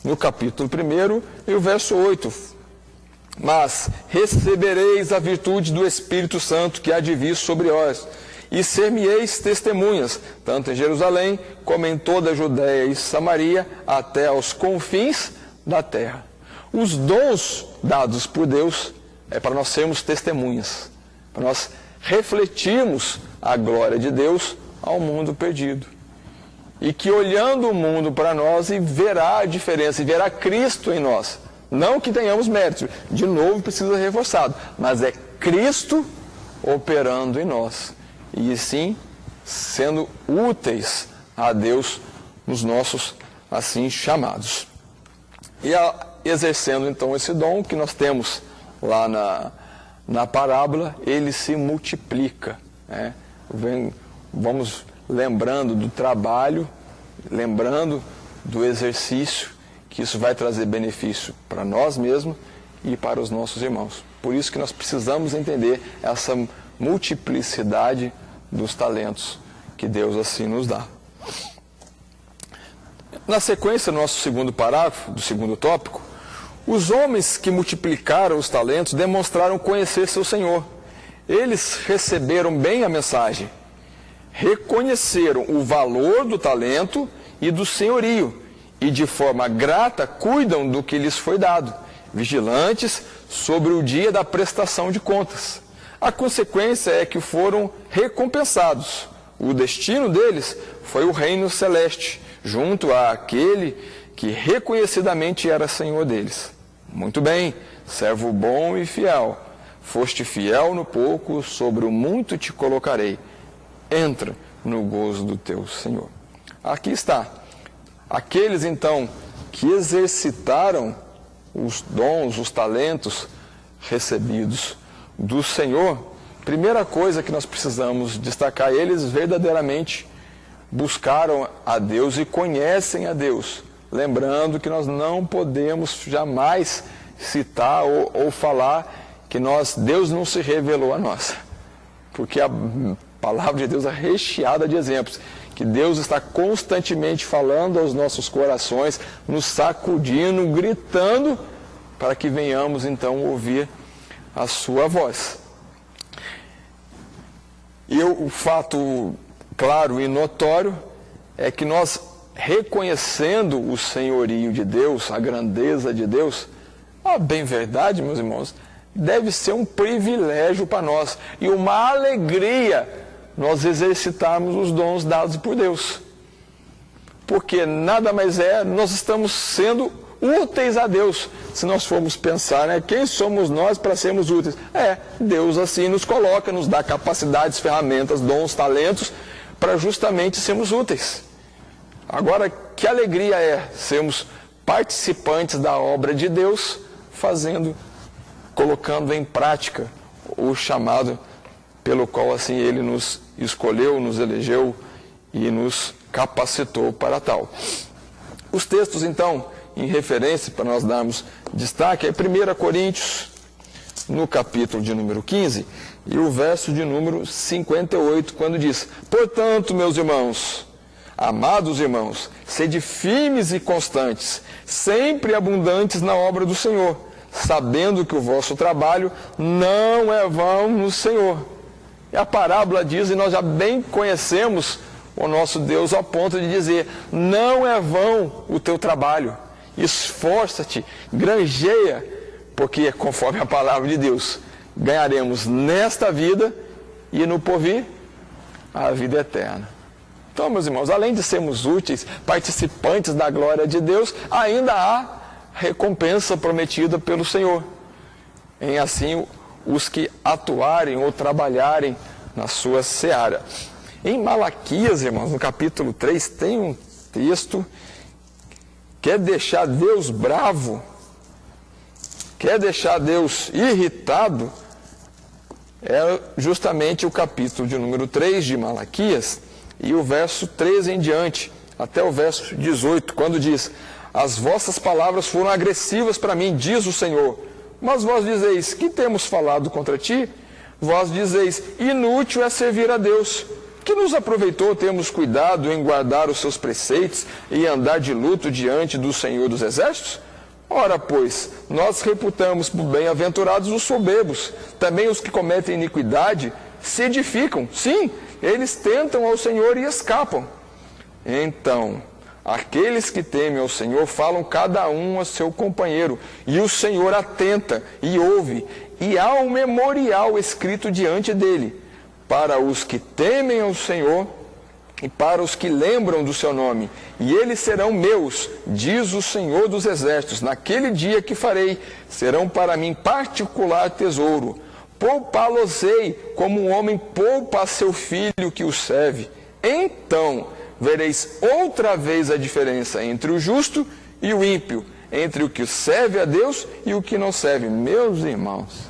no capítulo 1 e o verso 8. Mas recebereis a virtude do Espírito Santo que há de vir sobre vós, e ser-me-eis testemunhas, tanto em Jerusalém, como em toda a Judéia e Samaria, até aos confins da terra. Os dons dados por Deus é para nós sermos testemunhas, para nós refletirmos a glória de Deus ao mundo perdido. E que olhando o mundo para nós e verá a diferença, e verá Cristo em nós. Não que tenhamos mérito, de novo precisa ser reforçado, mas é Cristo operando em nós. E sim, sendo úteis a Deus nos nossos assim chamados. E exercendo então esse dom que nós temos lá na parábola, ele se multiplica. Né? Vamos lembrando do trabalho, lembrando do exercício, que isso vai trazer benefício para nós mesmos e para os nossos irmãos. Por isso que nós precisamos entender essa multiplicidade dos talentos que Deus assim nos dá. Na sequência, nosso segundo parágrafo, do segundo tópico, os homens que multiplicaram os talentos demonstraram conhecer seu Senhor. Eles receberam bem a mensagem, reconheceram o valor do talento e do senhorio, e de forma grata cuidam do que lhes foi dado, vigilantes sobre o dia da prestação de contas. A consequência é que foram recompensados. O destino deles foi o reino celeste, junto àquele que reconhecidamente era Senhor deles. Muito bem, servo bom e fiel. Foste fiel no pouco, sobre o muito te colocarei. Entra no gozo do teu Senhor. Aqui está. Aqueles, então, que exercitaram os dons, os talentos recebidos do Senhor, primeira coisa que nós precisamos destacar, eles verdadeiramente buscaram a Deus e conhecem a Deus. Lembrando que nós não podemos jamais citar ou falar que Deus não se revelou a nós. Porque a palavra de Deus é recheada de exemplos. Que Deus está constantemente falando aos nossos corações, nos sacudindo, gritando, para que venhamos então ouvir a sua voz. E o fato claro e notório é que nós, reconhecendo o senhorio de Deus, a grandeza de Deus, a bem verdade, meus irmãos, deve ser um privilégio para nós e uma alegria nós exercitarmos os dons dados por Deus. Porque nada mais nós estamos sendo úteis a Deus. Se nós formos pensar, né, quem somos nós para sermos úteis? Deus assim nos coloca, nos dá capacidades, ferramentas, dons, talentos, para justamente sermos úteis. Agora, que alegria sermos participantes da obra de Deus, colocando em prática o chamado pelo qual assim Ele nos escolheu, nos elegeu e nos capacitou para tal. Os textos, então, em referência, para nós darmos destaque, é 1 Coríntios, no capítulo de número 15, e o verso de número 58, quando diz: portanto, meus irmãos, amados irmãos, sede firmes e constantes, sempre abundantes na obra do Senhor, sabendo que o vosso trabalho não é vão no Senhor. E a parábola diz, e nós já bem conhecemos o nosso Deus ao ponto de dizer: não é vão o teu trabalho, esforça-te, granjeia, porque conforme a palavra de Deus, ganharemos nesta vida e no porvir a vida eterna. Então, meus irmãos, além de sermos úteis, participantes da glória de Deus, ainda há recompensa prometida pelo Senhor, em assim os que atuarem ou trabalharem na sua seara. Em Malaquias, irmãos, no capítulo 3, tem um texto que quer deixar Deus bravo, quer deixar Deus irritado. É justamente o capítulo de número 3 de Malaquias, e o verso 13 em diante, até o verso 18, quando diz: as vossas palavras foram agressivas para mim, diz o Senhor, mas vós dizeis: que temos falado contra ti? Vós dizeis: inútil é servir a Deus. Que nos aproveitou termos cuidado em guardar os seus preceitos e andar de luto diante do Senhor dos Exércitos? Ora, pois, nós reputamos por bem-aventurados os soberbos, também os que cometem iniquidade se edificam. Sim, eles tentam ao Senhor e escapam. Então, aqueles que temem ao Senhor falam cada um a seu companheiro, e o Senhor atenta e ouve, e há um memorial escrito diante dele, para os que temem ao Senhor e para os que lembram do seu nome. E eles serão meus, diz o Senhor dos Exércitos, naquele dia que farei, serão para mim particular tesouro. Poupá-los-ei como um homem poupa a seu filho que o serve. Então vereis outra vez a diferença entre o justo e o ímpio, entre o que serve a Deus e o que não serve. Meus irmãos,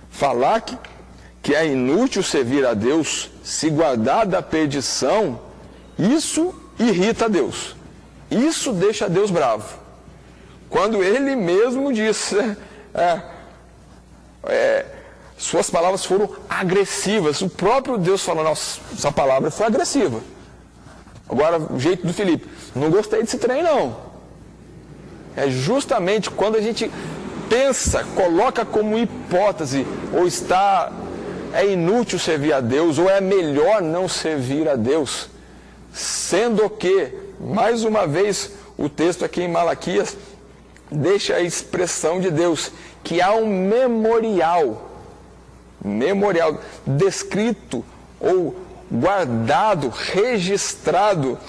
falar que é inútil servir a Deus, se guardar da perdição, isso irrita a Deus. Isso deixa Deus bravo. Quando Ele mesmo diz, suas palavras foram agressivas. O próprio Deus falando: nossa, essa palavra foi agressiva. Agora, o jeito do Filipe: não gostei desse trem, não. É justamente quando a gente pensa, coloca como hipótese, ou é inútil servir a Deus, ou é melhor não servir a Deus. Sendo que, mais uma vez, o texto aqui em Malaquias deixa a expressão de Deus, que há um memorial descrito ou guardado, registrado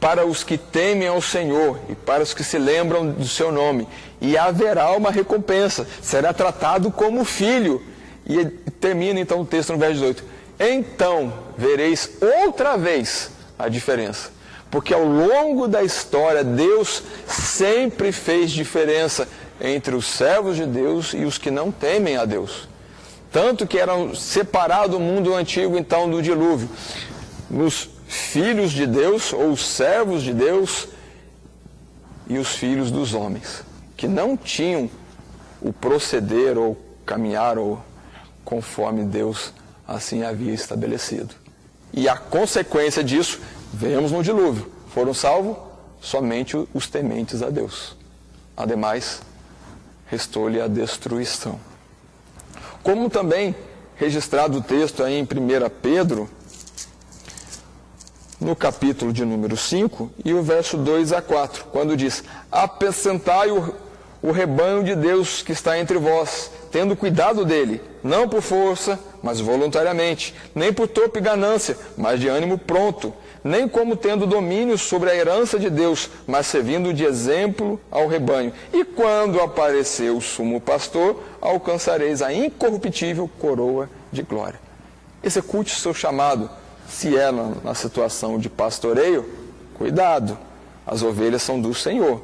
para os que temem ao Senhor e para os que se lembram do seu nome. E haverá uma recompensa, será tratado como filho. E termina então o texto no verso 18. Então vereis outra vez a diferença. Porque ao longo da história, Deus sempre fez diferença entre os servos de Deus e os que não temem a Deus. Tanto que eram separados o mundo antigo, então, do dilúvio. Os filhos de Deus, ou os servos de Deus, e os filhos dos homens, que não tinham o proceder ou caminhar ou conforme Deus assim havia estabelecido. E a consequência disso, vemos no dilúvio. Foram salvos somente os tementes a Deus. Ademais, restou-lhe a destruição. Como também registrado o texto aí em 1 Pedro, no capítulo de número 5, e o verso 2 a 4, quando diz: apacentai o rebanho de Deus que está entre vós, tendo cuidado dele, não por força, mas voluntariamente, nem por torpe ganância, mas de ânimo pronto, nem como tendo domínio sobre a herança de Deus, mas servindo de exemplo ao rebanho. E quando aparecer o sumo pastor, alcançareis a incorruptível coroa de glória. Execute o seu chamado. Se é na situação de pastoreio, cuidado, as ovelhas são do Senhor.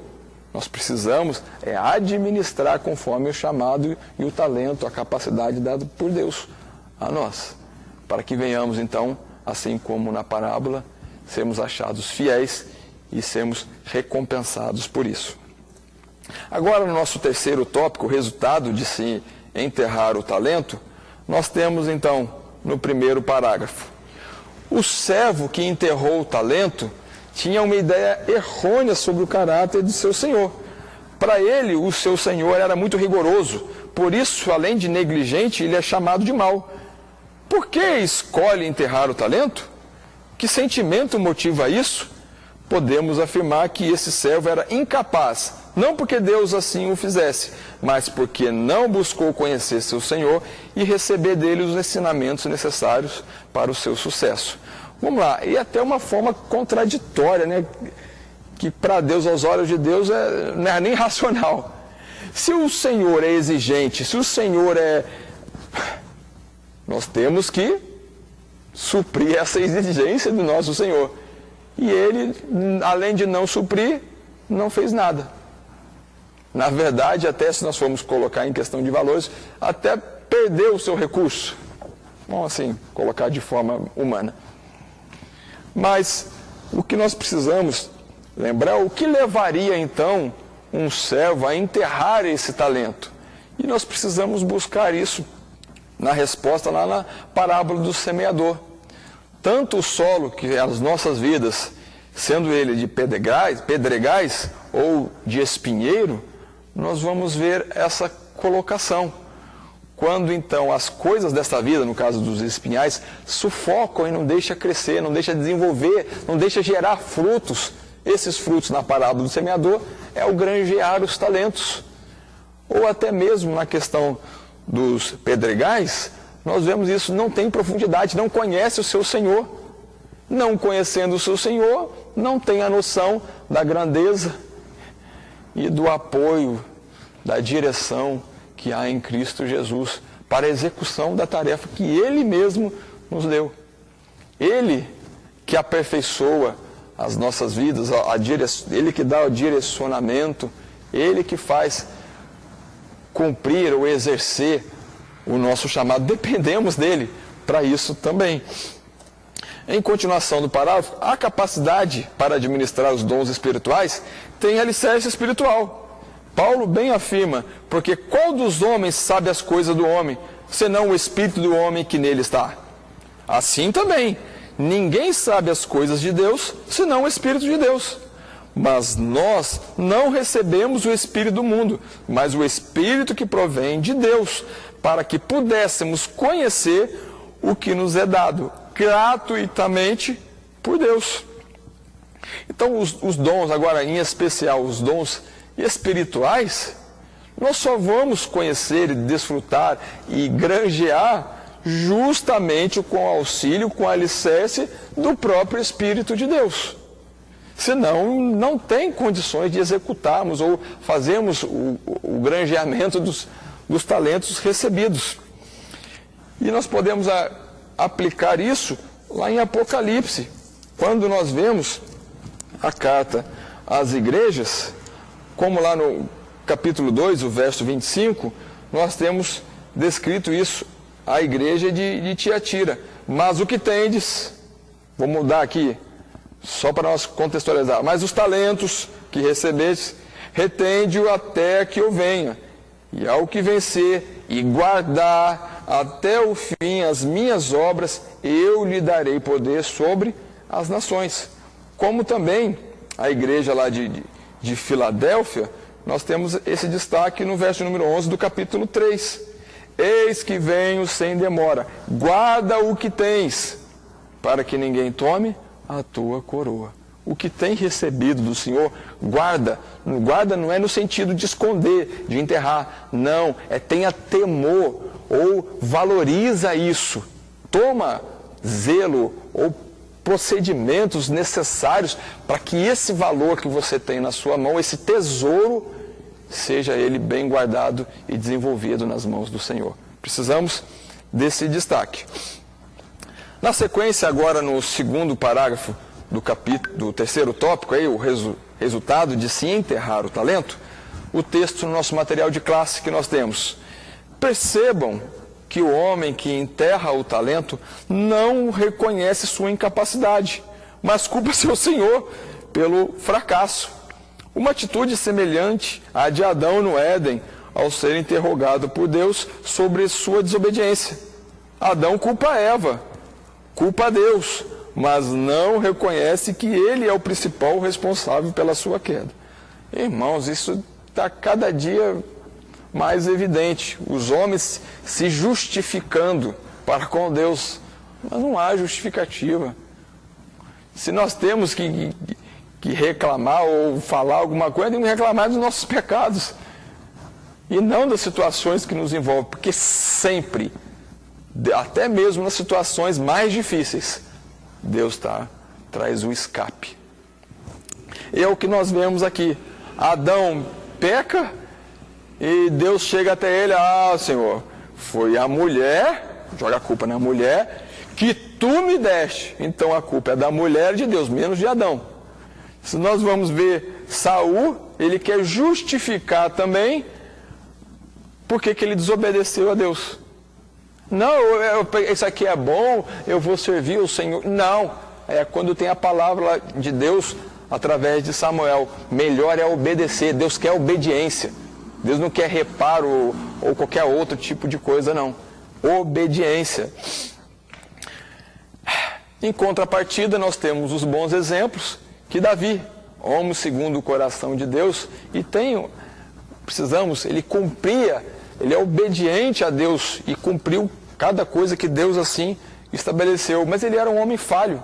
Nós precisamos administrar conforme o chamado e o talento, a capacidade dada por Deus a nós, para que venhamos então, assim como na parábola, sermos achados fiéis e sermos recompensados por isso. Agora, no nosso terceiro tópico, o resultado de se enterrar o talento, nós temos então, no primeiro parágrafo, o servo que enterrou o talento tinha uma ideia errônea sobre o caráter de seu senhor. Para ele, o seu senhor era muito rigoroso, por isso, além de negligente, ele é chamado de mau. Por que escolhe enterrar o talento? Que sentimento motiva isso? Podemos afirmar que esse servo era incapaz, não porque Deus assim o fizesse, mas porque não buscou conhecer seu Senhor e receber dele os ensinamentos necessários para o seu sucesso. Vamos lá, e até uma forma contraditória, né? Que para Deus, aos olhos de Deus, não é nem racional. Se o Senhor é exigente, se o Senhor é... Nós temos que suprir essa exigência do nosso Senhor. E ele, além de não suprir, não fez nada. Na verdade, até se nós formos colocar em questão de valores, até perdeu o seu recurso. Vamos assim, colocar de forma humana. Mas o que nós precisamos lembrar, o que levaria então um servo a enterrar esse talento? E nós precisamos buscar isso na resposta lá na parábola do semeador. Tanto o solo, que é as nossas vidas, sendo ele de pedregais ou de espinheiro, nós vamos ver essa colocação. Quando então as coisas desta vida, no caso dos espinhais, sufocam e não deixam crescer, não deixam desenvolver, não deixam gerar frutos. Esses frutos na parábola do semeador é o granjear os talentos. Ou até mesmo na questão dos pedregais, nós vemos isso, não tem profundidade, não conhece o seu Senhor. Não conhecendo o seu Senhor, não tem a noção da grandeza e do apoio, da direção que há em Cristo Jesus para a execução da tarefa que Ele mesmo nos deu. Ele que aperfeiçoa as nossas vidas, Ele que dá o direcionamento, Ele que faz cumprir ou exercer o nosso chamado. Dependemos dele para isso também. Em continuação do parágrafo, a capacidade para administrar os dons espirituais tem alicerce espiritual. Paulo bem afirma, porque qual dos homens sabe as coisas do homem, senão o espírito do homem que nele está? Assim também, ninguém sabe as coisas de Deus, senão o Espírito de Deus. Mas nós não recebemos o Espírito do mundo, mas o Espírito que provém de Deus, para que pudéssemos conhecer o que nos é dado gratuitamente por Deus. Então, os dons, agora em especial os dons espirituais, nós só vamos conhecer e desfrutar e granjear justamente com o auxílio, com o alicerce do próprio Espírito de Deus. Senão, não tem condições de executarmos ou fazermos o granjeamento dos talentos recebidos. E nós podemos aplicar isso lá em Apocalipse, quando nós vemos a carta às igrejas, como lá no capítulo 2, o verso 25, nós temos descrito isso, a igreja de Tiatira. Mas o que tendes, vou mudar aqui, só para nós contextualizar, mas os talentos que recebestes, retende-o até que eu venha, e ao que vencer e guardar até o fim as minhas obras, eu lhe darei poder sobre as nações. Como também a igreja lá de Filadélfia, nós temos esse destaque no verso número 11 do capítulo 3. Eis que venho sem demora, guarda o que tens, para que ninguém tome a tua coroa. O que tem recebido do Senhor, guarda. Guarda não é no sentido de esconder, de enterrar. Não, tenha temor ou valoriza isso. Toma zelo ou procedimentos necessários para que esse valor que você tem na sua mão, esse tesouro, seja ele bem guardado e desenvolvido nas mãos do Senhor. Precisamos desse destaque. Na sequência, agora no segundo parágrafo do terceiro tópico, aí, o resultado de se enterrar o talento, o texto no nosso material de classe que nós temos. Percebam que o homem que enterra o talento não reconhece sua incapacidade, mas culpa seu Senhor pelo fracasso. Uma atitude semelhante à de Adão no Éden, ao ser interrogado por Deus sobre sua desobediência. Adão culpa Eva, culpa Deus, mas não reconhece que ele é o principal responsável pela sua queda. Irmãos, isso está cada dia mais evidente. Os homens se justificando para com Deus. Mas não há justificativa. Se nós temos que reclamar ou falar alguma coisa, temos que reclamar dos nossos pecados. E não das situações que nos envolvem. Porque sempre, até mesmo nas situações mais difíceis, Deus traz o escape. É o que nós vemos aqui. Adão peca e Deus chega até ele. Senhor, foi a mulher, joga a culpa na mulher, que tu me deste. Então a culpa é da mulher e de Deus, menos de Adão. Se nós vamos ver Saul, ele quer justificar também porque que ele desobedeceu a Deus. Não, isso aqui é bom, eu vou servir o Senhor. Não, é quando tem a palavra de Deus através de Samuel. Melhor é obedecer. Deus quer obediência. Deus não quer reparo ou qualquer outro tipo de coisa, não. Obediência. Em contrapartida, nós temos os bons exemplos que Davi, homem segundo o coração de Deus, e ele cumpria, ele é obediente a Deus e cumpriu cada coisa que Deus assim estabeleceu. Mas ele era um homem falho.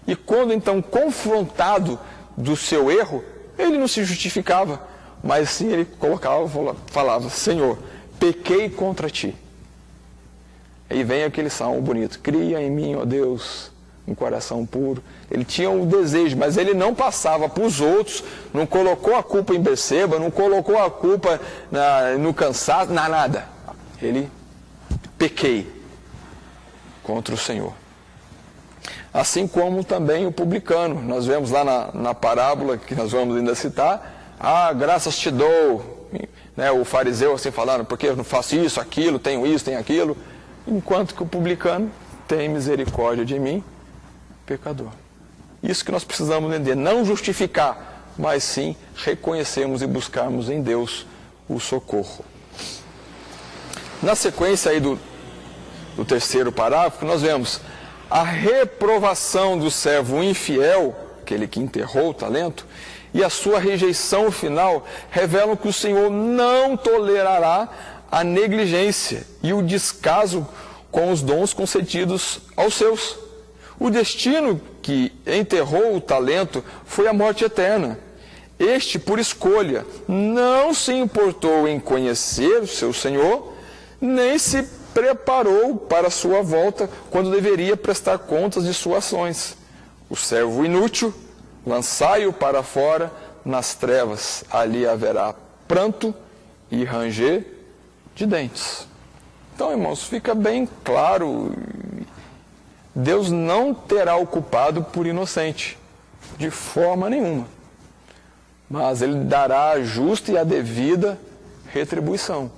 E quando então confrontado do seu erro, ele não se justificava, mas sim ele falava: Senhor, pequei contra ti. Aí vem aquele salmo bonito: cria em mim, ó Deus, um coração puro. Ele tinha um desejo, mas ele não passava para os outros, não colocou a culpa em Betseba, não colocou a culpa no cansaço, nada. Ele: pequei contra o Senhor. Assim como também o publicano. Nós vemos lá na parábola, que nós vamos ainda citar: graças te dou. Né, o fariseu assim falando: porque eu não faço isso, aquilo, tenho isso, tenho aquilo. Enquanto que o publicano: tem misericórdia de mim, pecador. Isso que nós precisamos entender. Não justificar, mas sim reconhecermos e buscarmos em Deus o socorro. Na sequência aí do terceiro parágrafo, nós vemos a reprovação do servo infiel, aquele que enterrou o talento, e a sua rejeição final revelam que o Senhor não tolerará a negligência e o descaso com os dons concedidos aos seus. O destino que enterrou o talento foi a morte eterna. Este, por escolha, não se importou em conhecer o seu Senhor, nem se preparou para a sua volta quando deveria prestar contas de suas ações. O servo inútil, lançai-o para fora nas trevas, ali haverá pranto e ranger de dentes. Então, irmãos, fica bem claro: Deus não terá o culpado por inocente, de forma nenhuma. Mas Ele dará a justa e a devida retribuição.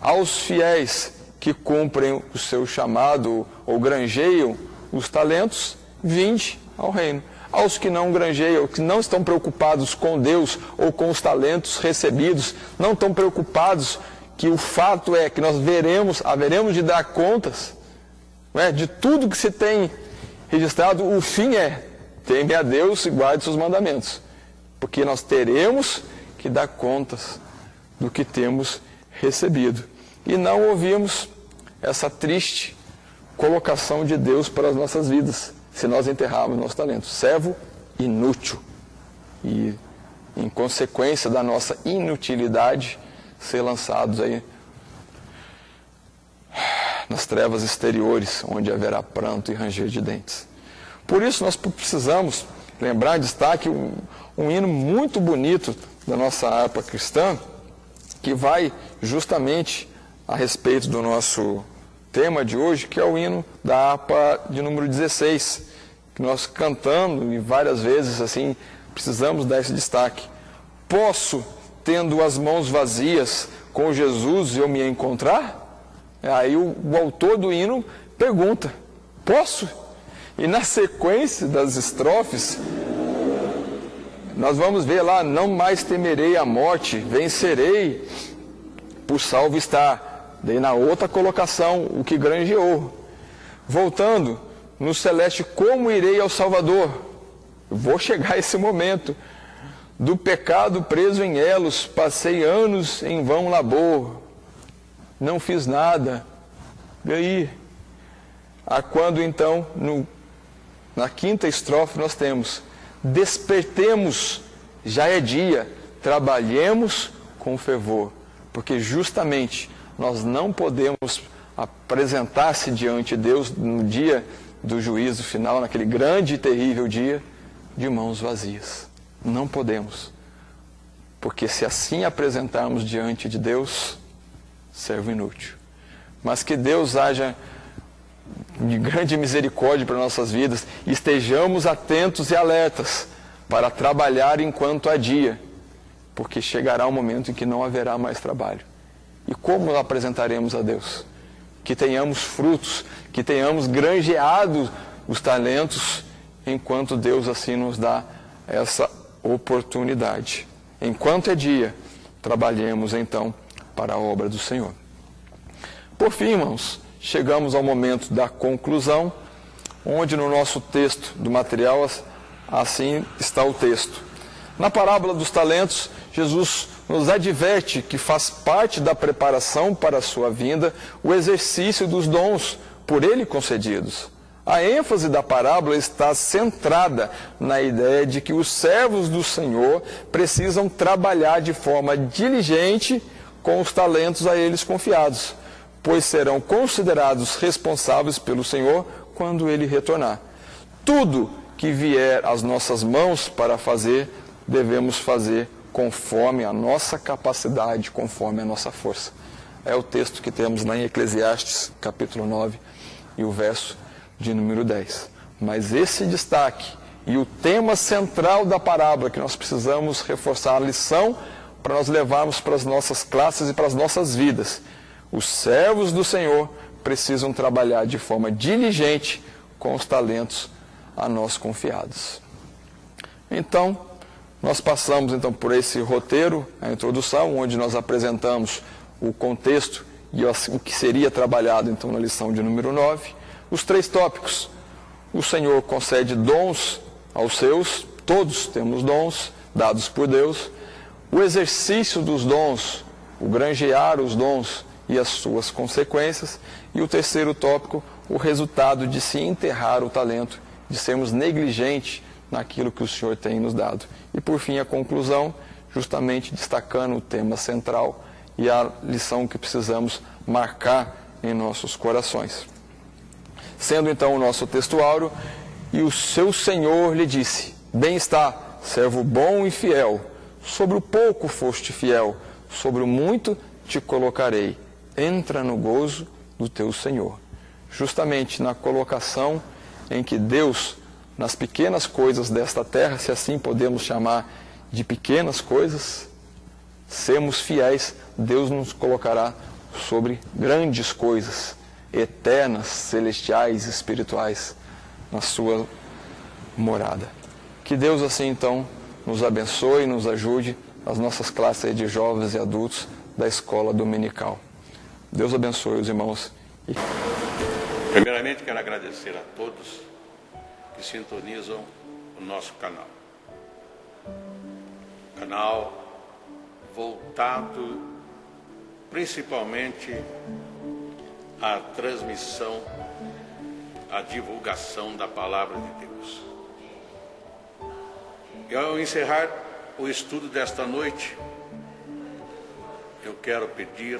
Aos fiéis que cumprem o seu chamado ou granjeiam os talentos, vinde ao reino. Aos que não granjeiam, que não estão preocupados com Deus ou com os talentos recebidos, não estão preocupados, que o fato é que nós haveremos de dar contas, de tudo que se tem registrado. O fim é: teme a Deus e guarde seus mandamentos, porque nós teremos que dar contas do que temos recebido. E não ouvimos essa triste colocação de Deus para as nossas vidas, se nós enterrarmos nossos talentos. Servo inútil. E, em consequência da nossa inutilidade, ser lançados aí nas trevas exteriores, onde haverá pranto e ranger de dentes. Por isso nós precisamos lembrar em destaque um hino muito bonito da nossa harpa cristã, que vai justamente a respeito do nosso tema de hoje, que é o hino da harpa de número 16, que nós cantando e várias vezes assim precisamos dar esse destaque. Posso, tendo as mãos vazias, com Jesus eu me encontrar? Aí o autor do hino pergunta: posso? E na sequência das estrofes, nós vamos ver lá: não mais temerei a morte, vencerei, por salvo estar. Daí na outra colocação, o que granjeou. Voltando, no celeste, como irei ao Salvador? Vou chegar a esse momento. Do pecado preso em elos, passei anos em vão labor. Não fiz nada. E aí, a quando então, na quinta estrofe nós temos: despertemos, já é dia, trabalhemos com fervor, porque justamente nós não podemos apresentar-se diante de Deus no dia do juízo final, naquele grande e terrível dia, de mãos vazias. Não podemos, porque se assim apresentarmos diante de Deus, servo inútil. Mas que Deus haja de grande misericórdia para nossas vidas, e estejamos atentos e alertas para trabalhar enquanto há dia, porque chegará um momento em que não haverá mais trabalho. E como apresentaremos a Deus? Que tenhamos frutos, que tenhamos granjeado os talentos, enquanto Deus assim nos dá essa oportunidade. Enquanto é dia, trabalhemos então para a obra do Senhor. Por fim, irmãos, chegamos ao momento da conclusão, onde no nosso texto do material, assim está o texto. Na parábola dos talentos, Jesus nos adverte que faz parte da preparação para a sua vinda o exercício dos dons por ele concedidos. A ênfase da parábola está centrada na ideia de que os servos do Senhor precisam trabalhar de forma diligente com os talentos a eles confiados, pois serão considerados responsáveis pelo Senhor quando ele retornar. Tudo que vier às nossas mãos para fazer, devemos fazer conforme a nossa capacidade, conforme a nossa força. É o texto que temos lá em Eclesiastes, capítulo 9, e o verso de número 10. Mas esse destaque e o tema central da parábola que nós precisamos reforçar, a lição para nós levarmos para as nossas classes e para as nossas vidas. Os servos do Senhor precisam trabalhar de forma diligente com os talentos a nós confiados. Então, nós passamos então por esse roteiro, a introdução, onde nós apresentamos o contexto e o que seria trabalhado então na lição de número 9. Os 3 tópicos: o Senhor concede dons aos seus, todos temos dons dados por Deus, o exercício dos dons, o granjear os dons e as suas consequências, e o terceiro tópico, o resultado de se enterrar o talento, de sermos negligentes naquilo que o Senhor tem nos dado. E por fim a conclusão, justamente destacando o tema central e a lição que precisamos marcar em nossos corações. Sendo então o nosso texto áureo: e o seu Senhor lhe disse: bem está, servo bom e fiel, sobre o pouco foste fiel, sobre o muito te colocarei, entra no gozo do teu Senhor. Justamente na colocação em que Deus, nas pequenas coisas desta terra, se assim podemos chamar de pequenas coisas, sermos fiéis, Deus nos colocará sobre grandes coisas, eternas, celestiais, espirituais, na sua morada. Que Deus assim então nos abençoe e nos ajude nas nossas classes de jovens e adultos da escola dominical. Deus abençoe os irmãos. Primeiramente quero agradecer a todos que sintonizam o nosso canal. Canal voltado principalmente à transmissão, à divulgação da Palavra de Deus. E ao encerrar o estudo desta noite, eu quero pedir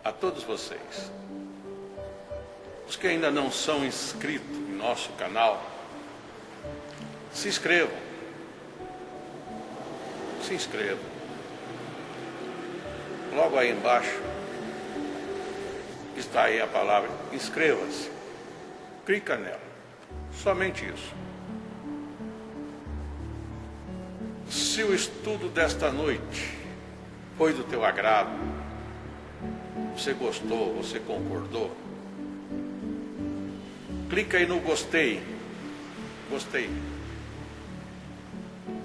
a todos vocês, os que ainda não são inscritos em nosso canal, se inscrevam. Se inscrevam. Logo aí embaixo está aí a palavra inscreva-se. Clica nela. Somente isso. Se o estudo desta noite foi do teu agrado, você gostou, você concordou, clica aí no gostei. Gostei.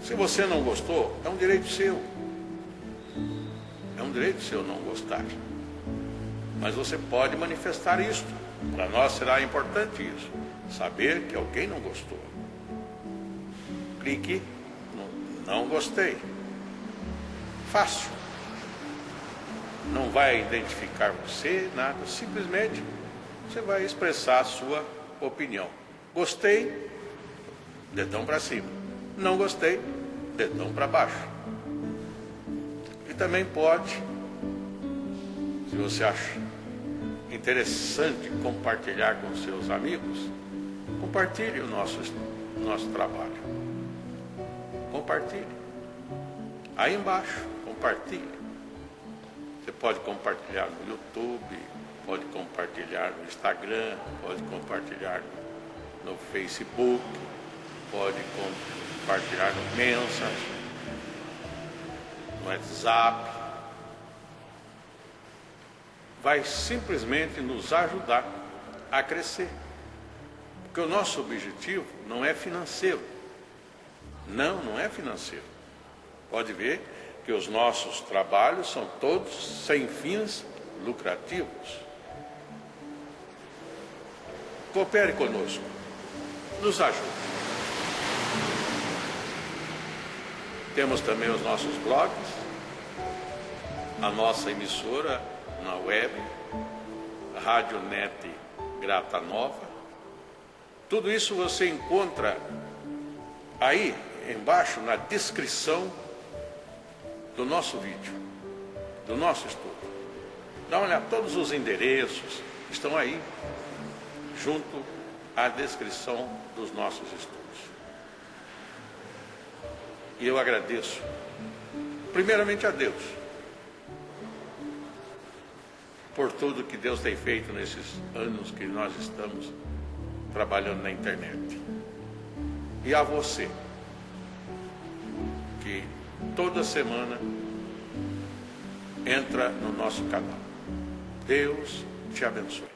Se você não gostou, é um direito seu. É um direito seu não gostar. Mas você pode manifestar isto. Para nós será importante isso. Saber que alguém não gostou. Clique no não gostei. Fácil. Não vai identificar você, nada. Simplesmente você vai expressar a sua opinião. Gostei, dedão para cima. Não gostei, dedão para baixo. E também pode, se você acha interessante compartilhar com seus amigos, compartilhe o nosso trabalho. Compartilhe. Aí embaixo, compartilhe. Você pode compartilhar no YouTube, pode compartilhar no Instagram, pode compartilhar no Facebook, pode compartilhar no Messenger, no WhatsApp. Vai simplesmente nos ajudar a crescer. Porque o nosso objetivo não é financeiro. Não é financeiro. Pode ver que os nossos trabalhos são todos sem fins lucrativos. Coopere conosco. Nos ajude. Temos também os nossos blogs, a nossa emissora na web, Rádio Net Grata Nova. Tudo isso você encontra aí embaixo na descrição do nosso vídeo, do nosso estudo. Dá uma olhada, todos os endereços estão aí, junto à descrição dos nossos estudos. E eu agradeço, primeiramente a Deus, por tudo que Deus tem feito nesses anos que nós estamos trabalhando na internet. E a você, que toda semana entra no nosso canal. Deus te abençoe.